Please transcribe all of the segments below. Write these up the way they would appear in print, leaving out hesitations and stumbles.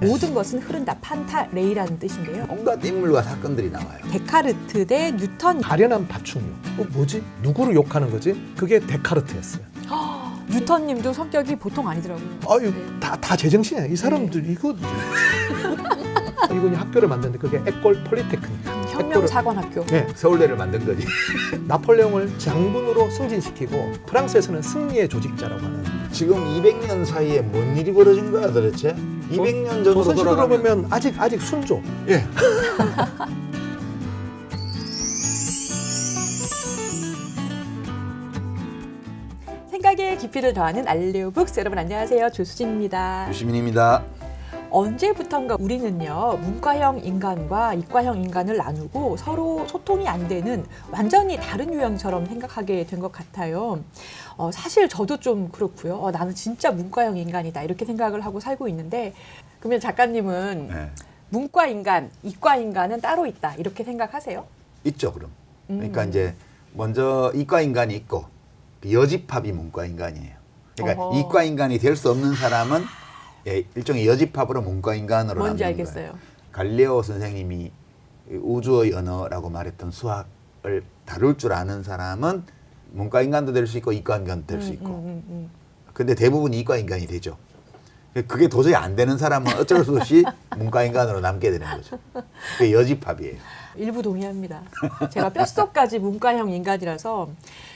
모든 것은 흐른다. 판타레이라는 뜻인데요. 온갖 인물과 사건들이 나와요. 데카르트 대 뉴턴. 가련한 파충류. 뭐지? 누구를 욕하는 거지? 그게 데카르트였어요. 뉴턴님도 성격이 보통 아니더라고요. 아유, 네. 다 제정신이야. 이 사람들 이거 이분이 학교를 만드는데 그게 에콜 폴리테크닉. 혁명사관학교. 네, 서울대를 만든 거지. 나폴레옹을 장군으로 승진시키고 프랑스에서는 승리의 조직자라고 하는. 지금 200년 사이에 뭔 일이 벌어진 거야 도대체? 200년 전으로 조선시대로 돌아가면 보면 아직 순조. 예. 생각의 깊이를 더하는 알레오북스. 여러분 안녕하세요. 조수진입니다. 유시민입니다. 언제부턴가 우리는요, 문과형 인간과 이과형 인간을 나누고 서로 소통이 안 되는 완전히 다른 유형처럼 생각하게 된 것 같아요. 사실 저도 좀 그렇고요. 나는 진짜 문과형 인간이다 이렇게 생각을 하고 살고 있는데, 그러면 작가님은 네. 문과 인간, 이과 인간은 따로 있다 이렇게 생각하세요? 있죠 그럼. 그러니까 이제 먼저 이과 인간이 있고 여집합이 문과 인간이에요. 그러니까 어허. 이과 인간이 될 수 없는 사람은 일종의 여집합으로 문과 인간으로 뭔지 남는 알겠어요. 거예요. 갈릴레오 선생님이 우주의 언어라고 말했던 수학을 다룰 줄 아는 사람은 문과 인간도 될 수 있고 이과 인간도 될 수 있고. 근데 대부분 이과 인간이 되죠. 그게 도저히 안 되는 사람은 어쩔 수 없이 문과 인간으로 남게 되는 거죠. 그게 여집합이에요. 일부 동의합니다. 제가 뼛속까지 문과형 인간이라서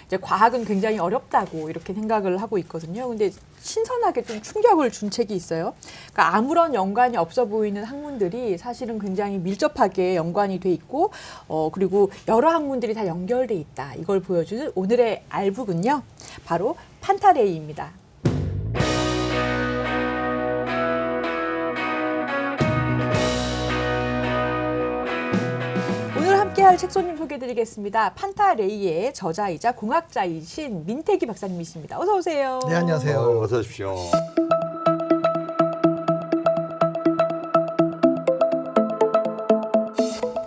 이제 과학은 굉장히 어렵다고 이렇게 생각을 하고 있거든요. 근데 신선하게 좀 충격을 준 책이 있어요. 그러니까 아무런 연관이 없어 보이는 학문들이 사실은 굉장히 밀접하게 연관이 돼 있고, 그리고 여러 학문들이 다 연결돼 있다. 이걸 보여주는 오늘의 알북은요, 바로 판타레이입니다. 함께할 책손님 소개해드리겠습니다. 판타레이의 저자이자 공학자이신 민태기 박사님이십니다. 어서 오세요. 네, 안녕하세요. 어서 오십시오.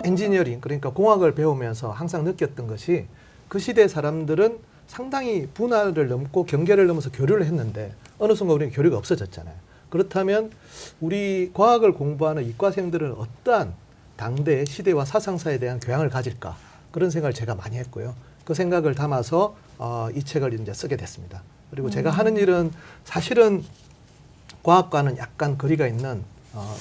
엔지니어링, 그러니까 공학을 배우면서 항상 느꼈던 것이 그 시대 사람들은 상당히 분야를 넘고 경계를 넘어서 교류를 했는데 어느 순간 우리는 교류가 없어졌잖아요. 그렇다면 우리 과학을 공부하는 이과생들은 어떠한 당대의 시대와 사상사에 대한 교양을 가질까, 그런 생각을 제가 많이 했고요. 그 생각을 담아서 이 책을 이제 쓰게 됐습니다. 그리고 제가 하는 일은 사실은 과학과는 약간 거리가 있는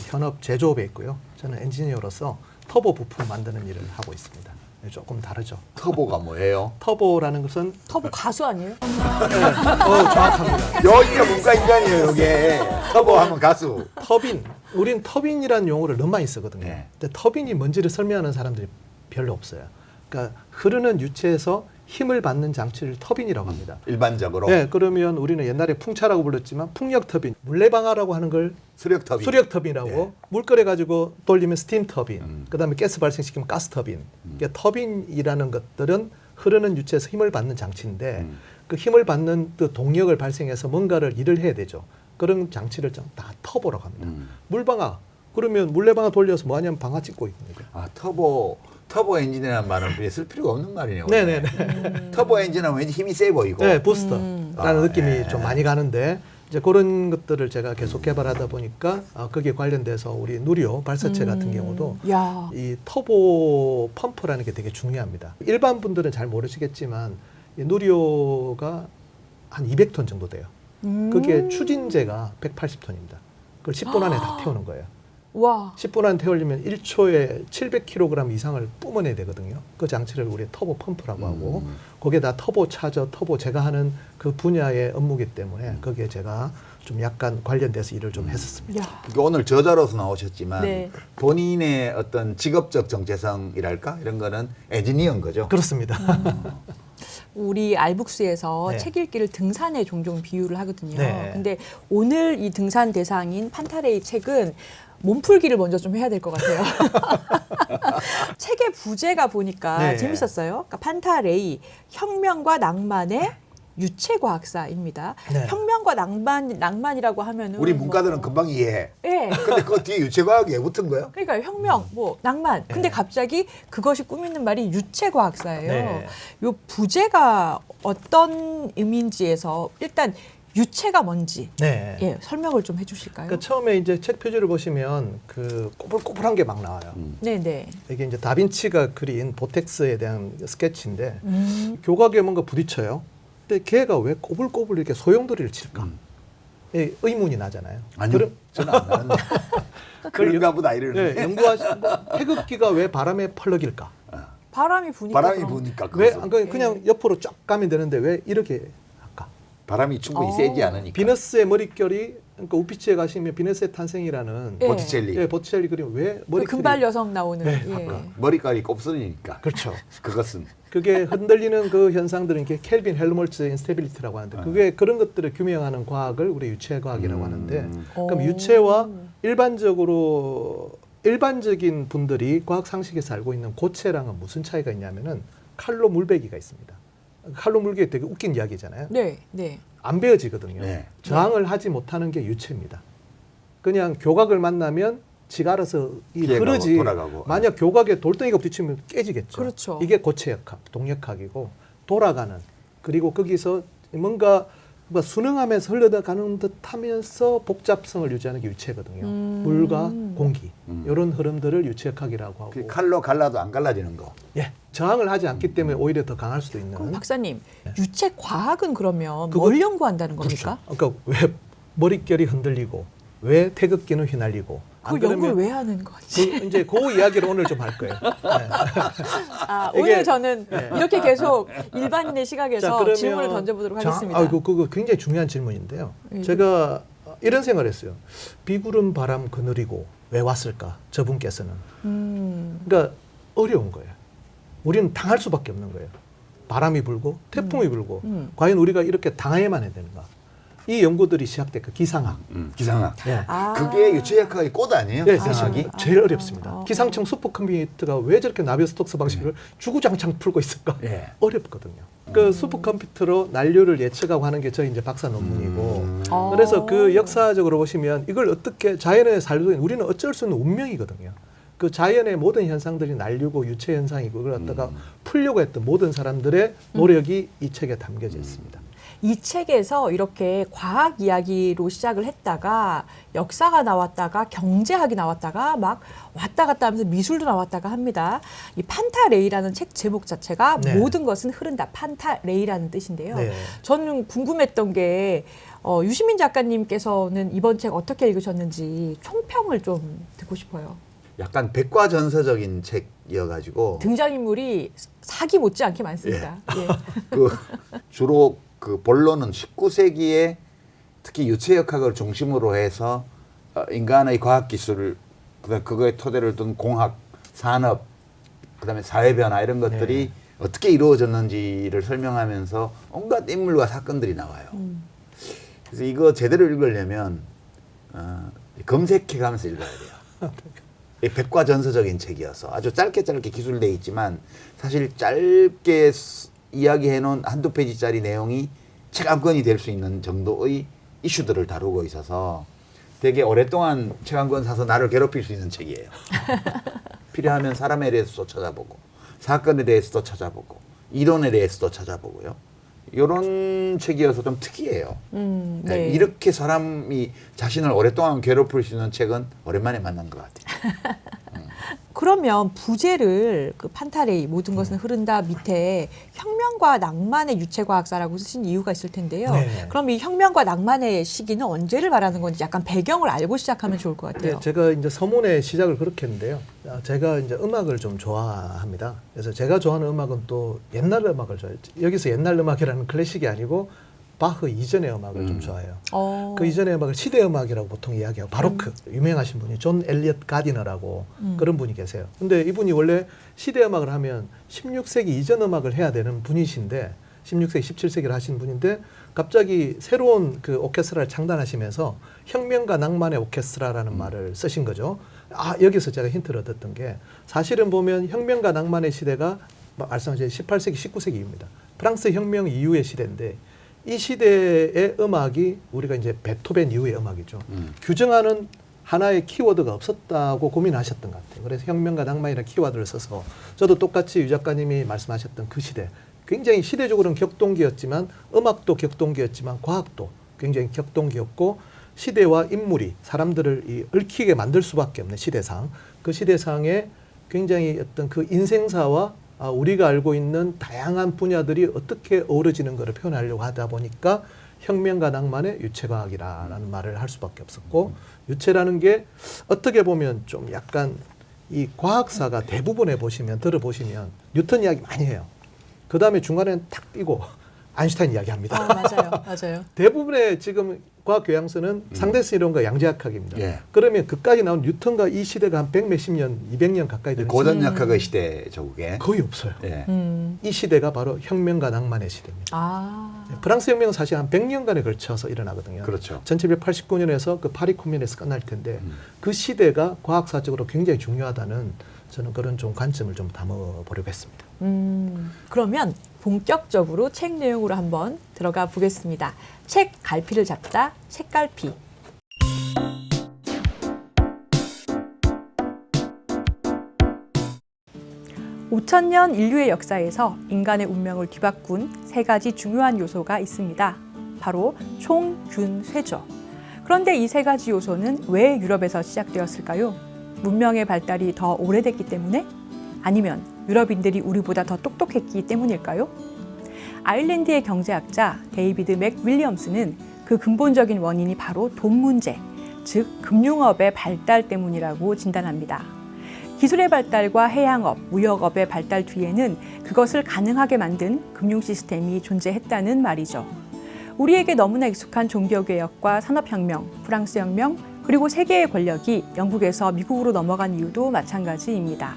현업 제조업에 있고요. 저는 엔지니어로서 터보 부품 만드는 일을 하고 있습니다. 조금 다르죠. 터보가 뭐예요? 터보라는 것은 터보 가수 아니에요? 정확합니다. 여기가 문과 인간이에요. 이게 터보 하면 가수. 터빈. 우린 터빈이라는 용어를 너무 많이 쓰거든요. 네. 근데 터빈이 뭔지를 설명하는 사람들이 별로 없어요. 그러니까 흐르는 유체에서 힘을 받는 장치를 터빈이라고 합니다. 일반적으로 네, 그러면 우리는 옛날에 풍차라고 불렀지만 풍력 터빈, 물레방아라고 하는 걸 수력 터빈. 수력 터빈이라고, 네. 물 끓여 가지고 돌리면 스팀 터빈, 그다음에 가스 발생시키면 가스 터빈. 그러니까 터빈이라는 것들은 흐르는 유체에서 힘을 받는 장치인데 그 힘을 받는 그 동력을 발생해서 뭔가를 일을 해야 되죠. 그런 장치를 다 터보라고 합니다. 물방아, 그러면 물레방아 돌려서 뭐 하냐면 방아 찍고 있는 거죠. 아 터보 엔진이라는 말은 쓸 필요가 없는 말이네요. 네네네. 터보 엔진은 왠지 힘이 세 보이고. 네, 부스터라는 느낌이 예. 좀 많이 가는데, 이제 그런 것들을 제가 계속 개발하다 보니까 거기에 관련돼서 우리 누리호 발사체 같은 경우도 야. 이 터보 펌프라는 게 되게 중요합니다. 일반 분들은 잘 모르시겠지만 이 누리호가 한 200톤 정도 돼요. 그게 추진제가 180톤입니다. 그걸 10분 안에 다 태우는 거예요. 와. 10분 안에 태우려면 1초에 700kg 이상을 뿜어내야 되거든요. 그 장치를 우리 터보 펌프라고 하고, 거기에다 터보 차저, 터보 제가 하는 그 분야의 업무기 때문에 거기에 제가 좀 약간 관련돼서 일을 좀 했었습니다. 야. 오늘 저자로서 나오셨지만 네. 본인의 어떤 직업적 정체성이랄까 이런 거는 엔지니어인 거죠. 그렇습니다. 우리 알북스에서 네. 책 읽기를 등산에 종종 비유를 하거든요. 네. 근데 오늘 이 등산 대상인 판타레이 책은 몸풀기를 먼저 좀 해야 될 것 같아요. 책의 부제가 보니까 네. 재밌었어요. 그러니까 판타레이, 혁명과 낭만의 유체과학사입니다. 네. 혁명과 낭만이라고 하면은 우리 문과들은 금방 이해해. 예. 근데 그 뒤에 유체과학이 왜 붙은 거야? 그러니까 혁명, 뭐 낭만. 근데 갑자기 그것이 꾸미는 말이 유체과학사예요. 네. 요 부제가 어떤 의미인지에서 일단 유체가 뭔지 네. 예, 설명을 좀 해주실까요? 그러니까 처음에 이제 책 표지를 보시면 그 꼬불꼬불한 게 막 나와요. 네네. 이게 이제 다빈치가 그린 보텍스에 대한 스케치인데 교각에 뭔가 부딪혀요. 근데 걔가 왜 꼬불꼬불 이렇게 소용돌이를 칠까? 예, 의문이 나잖아요. 아니요. 저는 안 나는데. 그런가 보다 네, 이러는데. 연구하시는 태극기가 왜 바람에 펄럭일까? 바람이 부니까 바람이 그럼. 부니까 왜 그것은. 그냥 옆으로 쫙 가면 되는데 왜 이렇게 할까? 바람이 충분히 어. 세지 않으니까. 비너스의 머릿결이 그러니까 우피치에 가시면 비너스의 탄생이라는 예. 보티첼리. 예, 보티첼리 그림 왜 그 머릿결이 금발 여성 나오는 네, 예. 머리카락이 곱슬이니까. 그렇죠. 그것은 그게 흔들리는 그 현상들은 이게 켈빈 헬몰츠 인스테빌리티라고 하는데 그게 그런 것들을 규명하는 과학을 우리 유체 과학이라고 하는데 그럼 오. 유체와 일반적인 분들이 과학 상식에서 알고 있는 고체랑은 무슨 차이가 있냐면은 칼로 물베기가 있습니다. 칼로 물베기 되게 웃긴 이야기잖아요. 네, 네. 안 베어지거든요. 네. 저항을 하지 못하는 게 유체입니다. 그냥 교각을 만나면 지가 알아서 피해가고 흐르지. 돌아가고. 만약 교각에 돌덩이가 부딪히면 깨지겠죠. 그렇죠. 이게 고체역학, 동역학이고 돌아가는 그리고 거기서 뭔가 순응하면서 흘러가는 듯하면서 복잡성을 유지하는 게 유체거든요. 물과 공기 이런 흐름들을 유체역학이라고 하고. 그 칼로 갈라도 안 갈라지는 거. 예, 저항을 하지 않기 때문에 오히려 더 강할 수도 있는. 그럼 박사님, 유체 과학은 그러면 그거- 뭘 연구한다는 겁니까? 그렇죠. 그러니까 왜 머릿결이 흔들리고 왜 태극기는 휘날리고 그 안 연구를 그러면 왜 하는 건지. 이제 그 이야기를 오늘 좀 할 거예요. 네. 아, 이게- 오늘 저는 네. 이렇게 계속 일반인의 시각에서 그러면 질문을 던져보도록 하겠습니다. 그거 굉장히 중요한 질문인데요. 예. 제가 이런 생각을 했어요. 비구름 바람 그늘이고 왜 왔을까? 저분께서는. 그러니까 어려운 거예요. 우리는 당할 수밖에 없는 거예요. 바람이 불고 태풍이 불고 과연 우리가 이렇게 당해야만 해야 되는가? 이 연구들이 시작됐고 기상학. 기상학. 예. 아. 그게 유체역학의 꽃 아니에요? 네, 기상학이? 사실 제일 어렵습니다. 아. 기상청 슈퍼컴퓨터가 왜 저렇게 나비스톡스 방식을 주구장창 풀고 있을까? 예. 어렵거든요. 그 슈퍼컴퓨터로 난류를 예측하고 하는 게 저희 이제 박사 논문이고. 아. 그래서 그 역사적으로 보시면 이걸 어떻게 자연에 살고 있는 우리는 어쩔 수 없는 운명이거든요. 그 자연의 모든 현상들이 난류고 유체 현상이고 그걸 갖다가 풀려고 했던 모든 사람들의 노력이 이 책에 담겨져 있습니다. 이 책에서 이렇게 과학 이야기로 시작을 했다가 역사가 나왔다가 경제학이 나왔다가 막 왔다 갔다 하면서 미술도 나왔다가 합니다. 이 판타레이라는 책 제목 자체가 네. 모든 것은 흐른다. 판타레이라는 뜻인데요. 네. 저는 궁금했던 게 유시민 작가님께서는 이번 책 어떻게 읽으셨는지 총평을 좀 듣고 싶어요. 약간 백과전서적인 책이어가지고 등장인물이 사기 못지않게 많습니다. 예. 그 주로 그 본론은 19세기에 특히 유체역학을 중심으로 해서 인간의 과학기술 그다음 그거에 토대를 둔 공학, 산업, 그다음에 사회 변화 이런 것들이 어떻게 이루어졌는지를 설명하면서 온갖 인물과 사건들이 나와요. 그래서 이거 제대로 읽으려면 검색해가면서 읽어야 돼요. 이 백과전서적인 책이어서 아주 짧게 기술돼 있지만 사실 짧게 이야기해놓은 한두 페이지짜리 내용이 책 한 권이 될 수 있는 정도의 이슈들을 다루고 있어서 되게 오랫동안 책 한 권 사서 나를 괴롭힐 수 있는 책이에요. 필요하면 사람에 대해서도 찾아보고 사건에 대해서도 찾아보고 이론에 대해서도 찾아보고요. 이런 책이어서 좀 특이해요. 네. 이렇게 사람이 자신을 오랫동안 괴롭힐 수 있는 책은 오랜만에 만난 것 같아요. 그러면 부제를 그 판타레이 모든 것은 흐른다 밑에 혁명과 낭만의 유체과학사라고 쓰신 이유가 있을 텐데요. 네. 그럼 이 혁명과 낭만의 시기는 언제를 말하는 건지 약간 배경을 알고 시작하면 좋을 것 같아요. 네, 제가 이제 서문의 시작을 그렇게 했는데요. 제가 이제 음악을 좀 좋아합니다. 그래서 제가 좋아하는 음악은 또 옛날 음악을 좋아해요. 여기서 옛날 음악이라는 클래식이 아니고 바흐 이전의 음악을 좀 좋아해요. 그 이전의 음악을 시대 음악이라고 보통 이야기하고 바로크 유명하신 분이 존 엘리엇 가디너라고 그런 분이 계세요. 근데 이분이 원래 시대 음악을 하면 16세기 이전 음악을 해야 되는 분이신데 16세기 17세기를 하신 분인데 갑자기 새로운 그 오케스트라를 창단하시면서 혁명과 낭만의 오케스트라라는 말을 쓰신 거죠. 여기서 제가 힌트를 얻었던 게 사실은 보면 혁명과 낭만의 시대가 말씀하신 18세기 19세기입니다. 프랑스 혁명 이후의 시대인데 이 시대의 음악이 우리가 이제 베토벤 이후의 음악이죠. 규정하는 하나의 키워드가 없었다고 고민하셨던 것 같아요. 그래서 혁명과 낭만이라는 키워드를 써서 저도 똑같이 유 작가님이 말씀하셨던 그 시대 굉장히 시대적으로는 격동기였지만 음악도 격동기였지만 과학도 굉장히 격동기였고 시대와 인물이 사람들을 얽히게 만들 수밖에 없는 시대상, 그 시대상에 굉장히 어떤 그 인생사와 우리가 알고 있는 다양한 분야들이 어떻게 어우러지는 것을 표현하려고 하다 보니까 혁명과 낭만의 유체과학이라는 말을 할 수밖에 없었고, 유체라는 게 어떻게 보면 좀 약간 이 과학사가 대부분에 보시면 들어보시면 뉴턴 이야기 많이 해요. 그 다음에 중간에는 탁 띄고 아인슈타인 이야기합니다. 맞아요, 맞아요. 대부분의 지금 과학 교양서는 상대성 이론과 양자역학입니다. 예. 그러면 그까지 나온 뉴턴과 이 시대가 한 100몇십 년, 200년 가까이 되는 고전역학의 시대죠, 그게. 거의 없어요. 예. 이 시대가 바로 혁명과 낭만의 시대입니다. 프랑스 혁명은 사실 한 100년간에 걸쳐서 일어나거든요. 그렇죠. 1789년에서 그 파리 코뮌에서 끝날 텐데 그 시대가 과학사적으로 굉장히 중요하다는 저는 그런 좀 관점을 좀 담아보려고 했습니다. 그러면 본격적으로 책 내용으로 한번 들어가 보겠습니다. 책 갈피를 잡다, 책갈피. 5000년 인류의 역사에서 인간의 운명을 뒤바꾼 세 가지 중요한 요소가 있습니다. 바로 총, 균, 쇠죠. 그런데 이 세 가지 요소는 왜 유럽에서 시작되었을까요? 문명의 발달이 더 오래됐기 때문에? 아니면 유럽인들이 우리보다 더 똑똑했기 때문일까요? 아일랜드의 경제학자 데이비드 맥 윌리엄스는 그 근본적인 원인이 바로 돈 문제, 즉 금융업의 발달 때문이라고 진단합니다. 기술의 발달과 해양업, 무역업의 발달 뒤에는 그것을 가능하게 만든 금융 시스템이 존재했다는 말이죠. 우리에게 너무나 익숙한 종교개혁과 산업혁명, 프랑스 혁명, 그리고 세계의 권력이 영국에서 미국으로 넘어간 이유도 마찬가지입니다.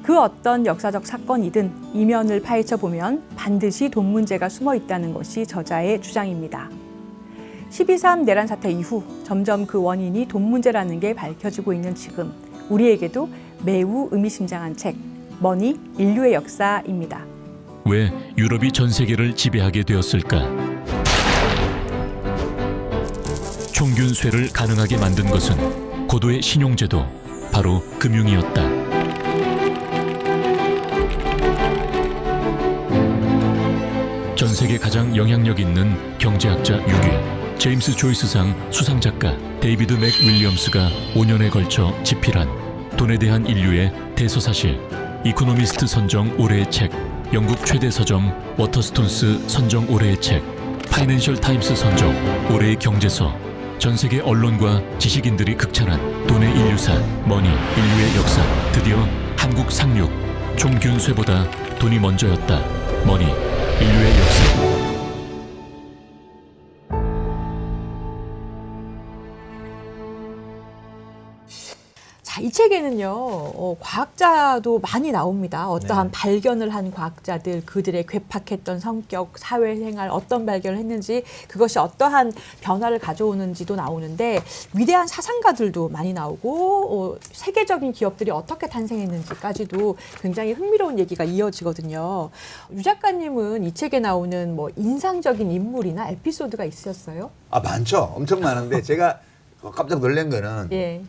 그 어떤 역사적 사건이든 이면을 파헤쳐 보면 반드시 돈 문제가 숨어 있다는 것이 저자의 주장입니다. 12.3 내란 사태 이후 점점 그 원인이 돈 문제라는 게 밝혀지고 있는 지금, 우리에게도 매우 의미심장한 책, 머니 인류의 역사입니다. 왜 유럽이 전 세계를 지배하게 되었을까? 총균쇠를 가능하게 만든 것은 고도의 신용제도, 바로 금융이었다. 전 세계 가장 영향력 있는 경제학자 6위, 제임스 조이스상 수상작가 데이비드 맥 윌리엄스가 5년에 걸쳐 집필한 돈에 대한 인류의 대서사실, 이코노미스트 선정 올해의 책, 영국 최대 서점 워터스톤스 선정 올해의 책, 파이낸셜 타임스 선정 올해의 경제서, 전 세계 언론과 지식인들이 극찬한 돈의 인류사, 머니, 인류의 역사, 드디어 한국 상륙, 총균쇠보다 돈이 먼저였다. 머니, 인류의 역사. 자, 이 책에는요, 과학자도 많이 나옵니다. 어떠한 발견을 한 과학자들, 그들의 괴팍했던 성격, 사회생활, 어떤 발견을 했는지, 그것이 어떠한 변화를 가져오는지도 나오는데, 위대한 사상가들도 많이 나오고, 세계적인 기업들이 어떻게 탄생했는지까지도 굉장히 흥미로운 얘기가 이어지거든요. 유 작가님은 이 책에 나오는 뭐 인상적인 인물이나 에피소드가 있으셨어요? 많죠. 엄청 많은데 제가 깜짝 놀란 거는 예.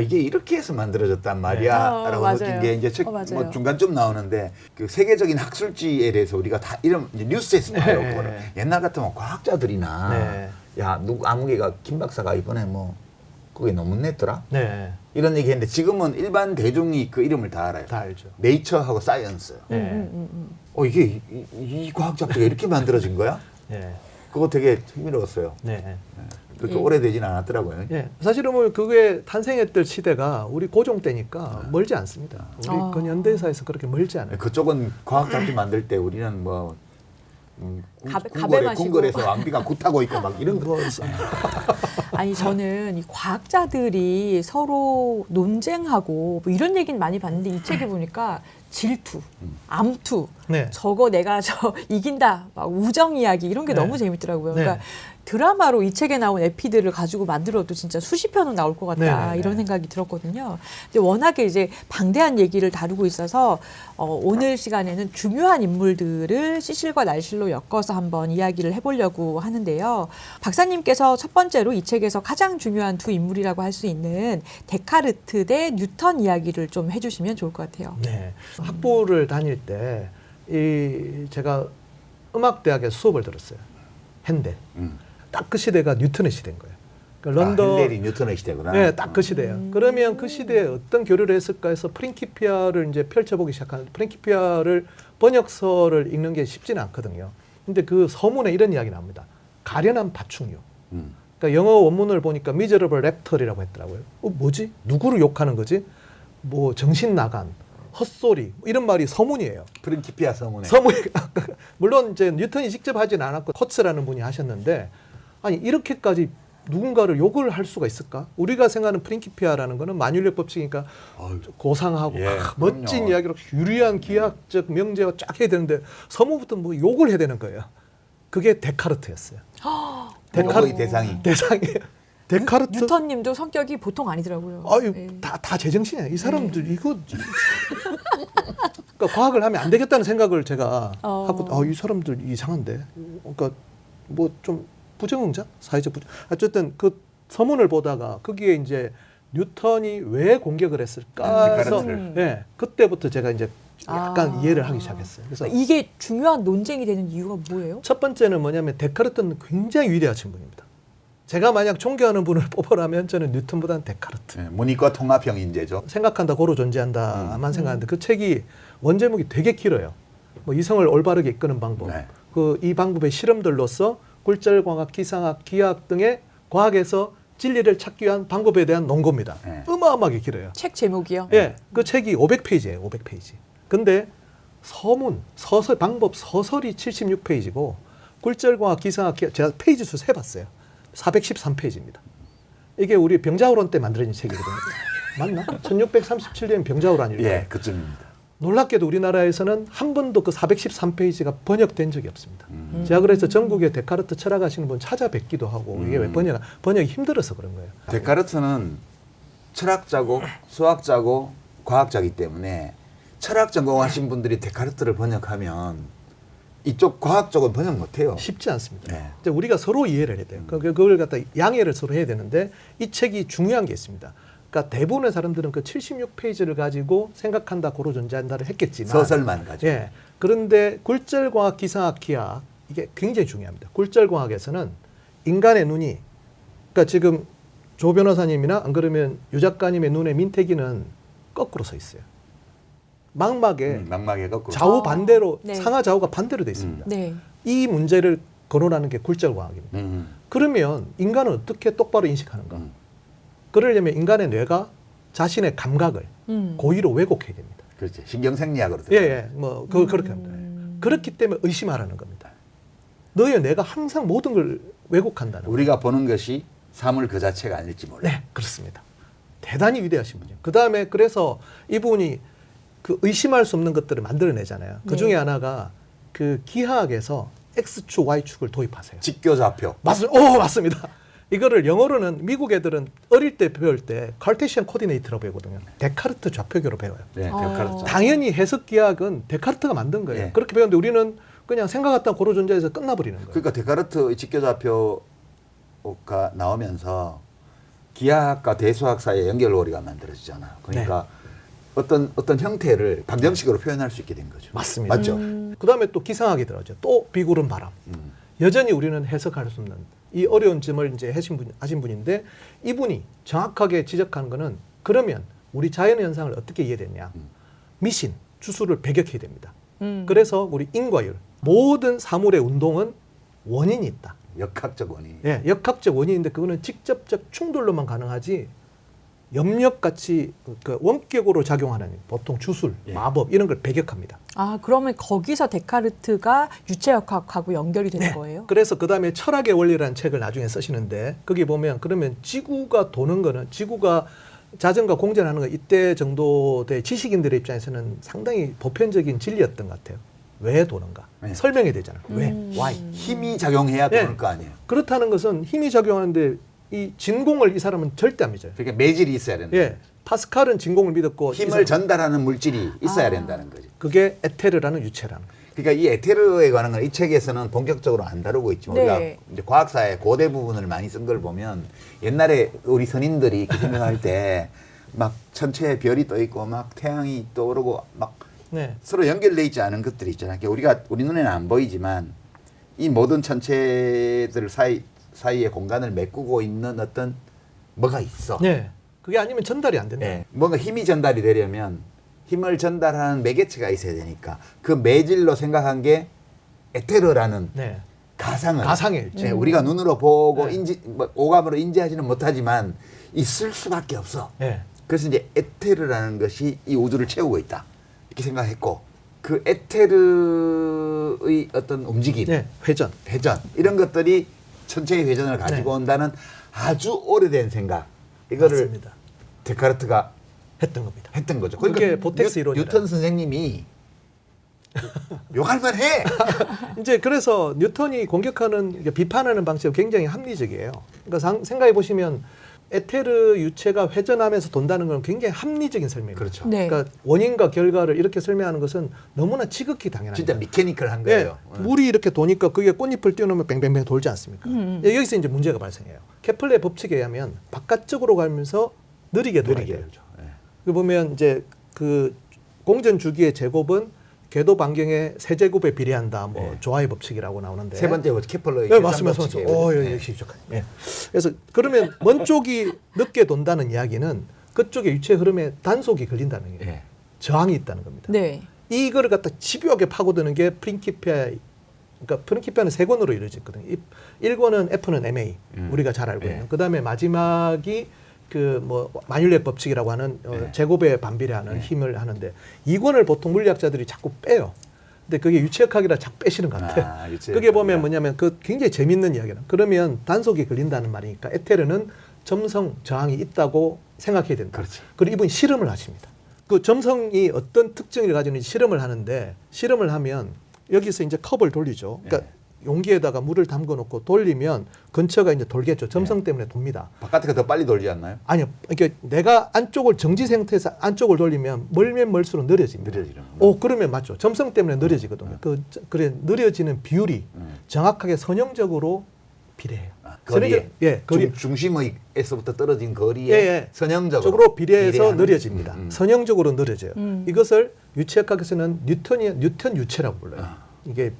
이게 이렇게 해서 만들어졌단 말이야 라고 맞아요. 느낀 게 이제 책 맞아요. 뭐 중간쯤 나오는데 그 세계적인 학술지에 대해서 우리가 다 이런 이제 뉴스에서 봐요. 그거를. 옛날 같으면 과학자들이나 야 누구 아무개가 김 박사가 이번에 뭐 그게 논문 냈더라 이런 얘기 했는데 지금은 일반 대중이 그 이름을 다 알아요. 다 알죠. 네이처하고 사이언스. 이게 이 과학자가 이렇게 만들어진 거야? 그거 되게 흥미로웠어요. 그렇게 오래되진 않았더라고요. 사실은 뭐 그게 탄생했던 시대가 우리 고종 때니까 멀지 않습니다. 우리 근현대사에서 그렇게 멀지 않아요. 그쪽은 과학 잡지 만들 때 우리는 뭐 가베 마시고. 궁궐에서 왕비가 굿하고 있고 막 이런 거. 아니 저는 이 과학자들이 서로 논쟁하고 뭐 이런 얘기는 많이 봤는데 이 책에 보니까 질투, 암투, 저거 내가 이긴다, 막 우정 이야기 이런 게 너무 재밌더라고요. 그러니까 드라마로 이 책에 나온 에피들을 가지고 만들어도 진짜 수십 편은 나올 것 같다 이런 생각이 들었거든요. 근데 워낙에 이제 방대한 얘기를 다루고 있어서 오늘 시간에는 중요한 인물들을 시실과 날실로 엮어서 한번 이야기를 해보려고 하는데요. 박사님께서 첫 번째로 이 책에서 가장 중요한 두 인물이라고 할 수 있는 데카르트 대 뉴턴 이야기를 좀 해주시면 좋을 것 같아요. 학부를 다닐 때 제가 음악대학에 수업을 들었어요. 핸델. 딱 그 시대가 뉴턴의 시대인 거예요. 그러니까 런던 힐레리 뉴턴의 시대구나. 네, 딱 그 시대예요. 그러면 그 시대에 어떤 교류를 했을까 해서 프린키피아를 이제 펼쳐보기 시작하는데 프린키피아를 번역서를 읽는 게 쉽지는 않거든요. 근데 그 서문에 이런 이야기 나옵니다. 가련한 파충류. 그러니까 영어 원문을 보니까 miserable raptor이라고 했더라고요. 뭐지? 누구를 욕하는 거지? 뭐 정신 나간, 헛소리 이런 말이 서문이에요. 프린키피아 서문에. 서문이 물론 이제 뉴턴이 직접 하진 않았고 코츠라는 분이 하셨는데 아니 이렇게까지 누군가를 욕을 할 수가 있을까? 우리가 생각하는 프린키피아라는 거는 만유력 법칙이니까 고상하고 예, 멋진 그럼요. 이야기로 유리한 기하학적 명제와 쫙 해야 되는데 서문부터 뭐 욕을 해야 되는 거예요. 그게 데카르트였어요. 데카르트 대상이. 데카르트. 뉴턴님도 성격이 보통 아니더라고요. 아유 네. 다 제정신이야. 이 사람들 이거 그러니까 과학을 하면 안 되겠다는 생각을 제가 하고 이 사람들 이상한데. 그러니까 뭐 좀 부정응자? 사회적 부정. 어쨌든 그 서문을 보다가 거기에 이제 뉴턴이 왜 공격을 했을까 해서 데카르트를. 예, 그때부터 제가 이제 약간 이해를 하기 시작했어요. 그래서 이게 중요한 논쟁이 되는 이유가 뭐예요? 첫 번째는 뭐냐면 데카르트는 굉장히 위대하신 분입니다. 제가 만약 존경하는 분을 뽑으라면 저는 뉴턴보다는 데카르트. 네, 문이과 통합형 인재죠. 생각한다 고로 존재한다만 생각하는데 그 책이 원제목이 되게 길어요. 뭐 이성을 올바르게 이끄는 방법. 네. 그 이 방법의 실험들로서 굴절광학, 기상학, 기하학 등의 과학에서 진리를 찾기 위한 방법에 대한 논거입니다. 네. 어마어마하게 길어요. 책 제목이요? 예, 그 책이 500페이지예요. 500페이지. 근데 서문, 서설, 방법 서설이 76페이지고 굴절광학, 기상학, 제가 페이지 수 세봤어요. 413페이지입니다. 이게 우리 병자호론 때 만들어진 책이거든요. 맞나? 1637년 병자호론일 예, 거예요. 그쯤입니다. 놀랍게도 우리나라에서는 한 번도 그 413페이지가 번역된 적이 없습니다. 제가 그래서 전국에 데카르트 철학하시는 분 찾아뵙기도 하고 이게 왜 번역이 힘들어서 그런 거예요. 데카르트는 철학자고 수학자고 과학자이기 때문에 철학 전공하신 분들이 데카르트를 번역하면 이쪽 과학 쪽은 번역 못해요. 쉽지 않습니다. 네. 이제 우리가 서로 이해를 해야 돼요. 그걸 갖다 양해를 서로 해야 되는데 이 책이 중요한 게 있습니다. 그러니까 대부분의 사람들은 그 76페이지를 가지고 생각한다, 고로 존재한다를 했겠지만 서설만 가지고. 예. 그런데 굴절광학, 기상학, 기하학 이게 굉장히 중요합니다. 굴절광학에서는 인간의 눈이 그러니까 지금 조 변호사님이나 안 그러면 유 작가님의 눈의 민태기는 거꾸로 서 있어요. 망막에 망막에 거꾸로. 좌우 반대로 네. 상하 좌우가 반대로 돼 있습니다. 네. 이 문제를 거론하는 게 굴절광학입니다. 그러면 인간은 어떻게 똑바로 인식하는가? 그러려면 인간의 뇌가 자신의 감각을 고의로 왜곡해야 됩니다. 그렇지. 신경생리학으로. 예. 뭐 그렇게 합니다. 그렇기 때문에 의심하라는 겁니다. 너의 뇌가 항상 모든 걸 왜곡한다는 거예요. 우리가 보는 것이 사물 그 자체가 아닐지 몰라. 네, 그렇습니다. 대단히 위대하신 분이에요. 그 다음에 그래서 이분이 그 의심할 수 없는 것들을 만들어내잖아요. 그 중에 하나가 그 기하학에서 X축, Y축을 도입하세요. 직교좌표. 맞습니다. 이거를 영어로는 미국 애들은 어릴 때 배울 때 카르테시안 코디네이트라고 배우거든요. 데카르트 좌표교로 배워요. 네, 데카르트. 당연히 해석 기하학은 데카르트가 만든 거예요. 네. 그렇게 배웠는데 우리는 그냥 생각했던 고로 존재에서 끝나버리는 거예요. 그러니까 데카르트 직교좌표가 나오면서 기하학과 대수학 사이에 연결고리가 만들어지잖아요. 그러니까 어떤 형태를 방정식으로 표현할 수 있게 된 거죠. 맞습니다. 맞죠? 그다음에 또 기상학이 들어가죠. 또 비구름 바람. 여전히 우리는 해석할 수 없는 이 어려운 점을 이제 하신 분인데 이분이 정확하게 지적한 거는 그러면 우리 자연 현상을 어떻게 이해됐냐? 미신, 주술을 배격해야 됩니다. 그래서 우리 인과율, 모든 사물의 운동은 원인이 있다. 역학적 원인. 예, 역학적 원인인데 그거는 직접적 충돌로만 가능하지 염력같이 그 원격으로 작용하는 보통 주술, 마법 이런 걸 배격합니다. 아, 그러면 거기서 데카르트가 유체역학하고 연결이 되는 거예요? 그래서 그 다음에 철학의 원리라는 책을 나중에 쓰시는데 거기 보면 그러면 지구가 도는 거는 지구가 자전과 공전하는 거 이때 정도의 지식인들의 입장에서는 상당히 보편적인 진리였던 것 같아요. 왜 도는가? 네. 설명이 되잖아요. 왜? Why? 힘이 작용해야 네. 도는 거 아니에요. 그렇다는 것은 힘이 작용하는데 이 진공을 이 사람은 절대 안 믿어요. 그러니까 매질이 있어야 된다. 예, 파스칼은 진공을 믿었고 힘을 전달하는 물질이 있어야 된다는 거지. 그게 에테르라는 유체라는 거예요. 그러니까 이 에테르에 관한 건 이 책에서는 본격적으로 안 다루고 있지만 네. 우리가 이제 과학사의 고대 부분을 많이 쓴 걸 보면 옛날에 우리 선인들이 그 생각할 때 막 천체에 별이 떠 있고 막 태양이 떠오르고 막 네. 서로 연결돼 있지 않은 것들이 있잖아요. 그러니까 우리 눈에는 안 보이지만 이 모든 천체들 사이에 공간을 메꾸고 있는 어떤 뭐가 있어. 네. 그게 아니면 전달이 안 된다. 네. 뭔가 힘이 전달이 되려면 힘을 전달하는 매개체가 있어야 되니까 그 매질로 생각한 게 에테르라는 네. 가상의 일체. 네, 우리가 눈으로 보고 네. 오감으로 인지하지는 못하지만 있을 수밖에 없어. 네. 그래서 이제 에테르라는 것이 이 우주를 채우고 있다 이렇게 생각했고 그 에테르의 어떤 움직임, 네. 회전. 이런 것들이 천체의 회전을 가지고 네. 온다는 아주 오래된 생각 이거를 맞습니다. 데카르트가 했던 겁니다. 했던 거죠. 그게 보텍스 이론이라. 뉴턴 선생님이 욕할 만해. 이제 그래서 뉴턴이 공격하는 비판하는 방식은 굉장히 합리적이에요. 그러니까 생각해 보시면 에테르 유체가 회전하면서 돈다는 건 굉장히 합리적인 설명입니다. 그렇죠. 네. 그러니까 원인과 결과를 이렇게 설명하는 것은 너무나 지극히 당연합니다. 진짜 미케니컬한 네, 거예요. 물이 이렇게 도니까 그게 꽃잎을 띄워놓으면 뱅뱅뱅 돌지 않습니까? 여기서 이제 문제가 발생해요. 케플레의 법칙에 의하면 바깥쪽으로 가면서 느리게 돌아야 돼요. 그렇죠. 예. 그 보면 이제 그 공전 주기의 제곱은 궤도 반경의 세제곱에 비례한다. 뭐 네. 조화의 법칙이라고 나오는데. 세 번째 케플러의 네, 계산 맞습니다. 법칙이에요. 오, 네. 역시 부족한. 예. 그래서 그러면 먼 쪽이 늦게 돈다는 이야기는 그쪽의 유체 흐름에 단속이 걸린다는 거예요. 예. 저항이 있다는 겁니다. 네. 이거를 갖다 집요하게 파고드는 게 프린키피아. 그러니까 프린키피아는 세 권으로 이루어졌거든요. 1권은 F는 MA 우리가 잘 알고 있는. 예. 그다음에 마지막이 그 뭐 마율렉 법칙이라고 하는 예. 제곱에 반비례하는 예. 힘을 하는데 2권을 보통 물리학자들이 자꾸 빼요. 근데 그게 유체역학이라 자꾸 빼시는 것 같아요. 아, 유체역학이라. 그게 보면 뭐냐면 그 굉장히 재밌는 이야기는 그러면 단속이 걸린다는 말이니까 에테르는 점성 저항이 있다고 생각해야 된다. 그렇지. 그리고 이분이 실험을 하십니다. 그 점성이 어떤 특징을 가지고 있는지 실험을 하는데 실험을 하면 여기서 이제 컵을 돌리죠. 그러니까 용기에다가 물을 담궈 놓고 돌리면 근처가 이제 돌겠죠. 점성 때문에 돕니다. 바깥에 더 빨리 돌지 않나요? 아니요. 그러니까 내가 안쪽을 정지 상태에서 안쪽을 돌리면 멀면 멀수록 느려집니다. 느려지는. 그러면 맞죠. 점성 때문에 느려지거든요. 그래 느려지는 비율이 정확하게 선형적으로 비례해요. 거리에. 예, 거리 중심에서부터 떨어진 거리에 예. 선형적으로 쪽으로 비례해서 비례하는. 느려집니다. 선형적으로 느려져요. 이것을 유체학에서는 뉴턴 유체라고 불러요. 이게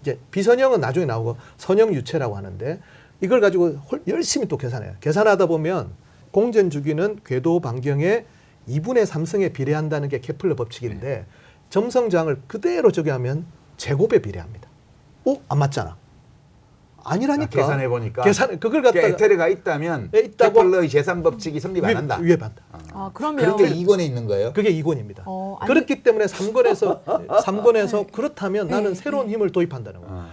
이제 비선형은 나중에 나오고 선형 유체라고 하는데 이걸 가지고 열심히 또 계산해요. 계산하다 보면 공전 주기는 궤도 반경의 2분의 3승에 비례한다는 게 케플러 법칙인데 점성 저항을 그대로 적용하면 제곱에 비례합니다. 안 맞잖아. 아니라니까. 계산해 보니까 그걸 갖다가 에테르가 있다면 예, 있다고 케플러의 재산 법칙이 성립 안 한다. 위반다. 아, 그러면 그런 게 2권에 있는 거예요? 그게 2권입니다. 아니- 그렇기 때문에 3권에서 그렇다면 나는 새로운 힘을 도입한다는 거예요.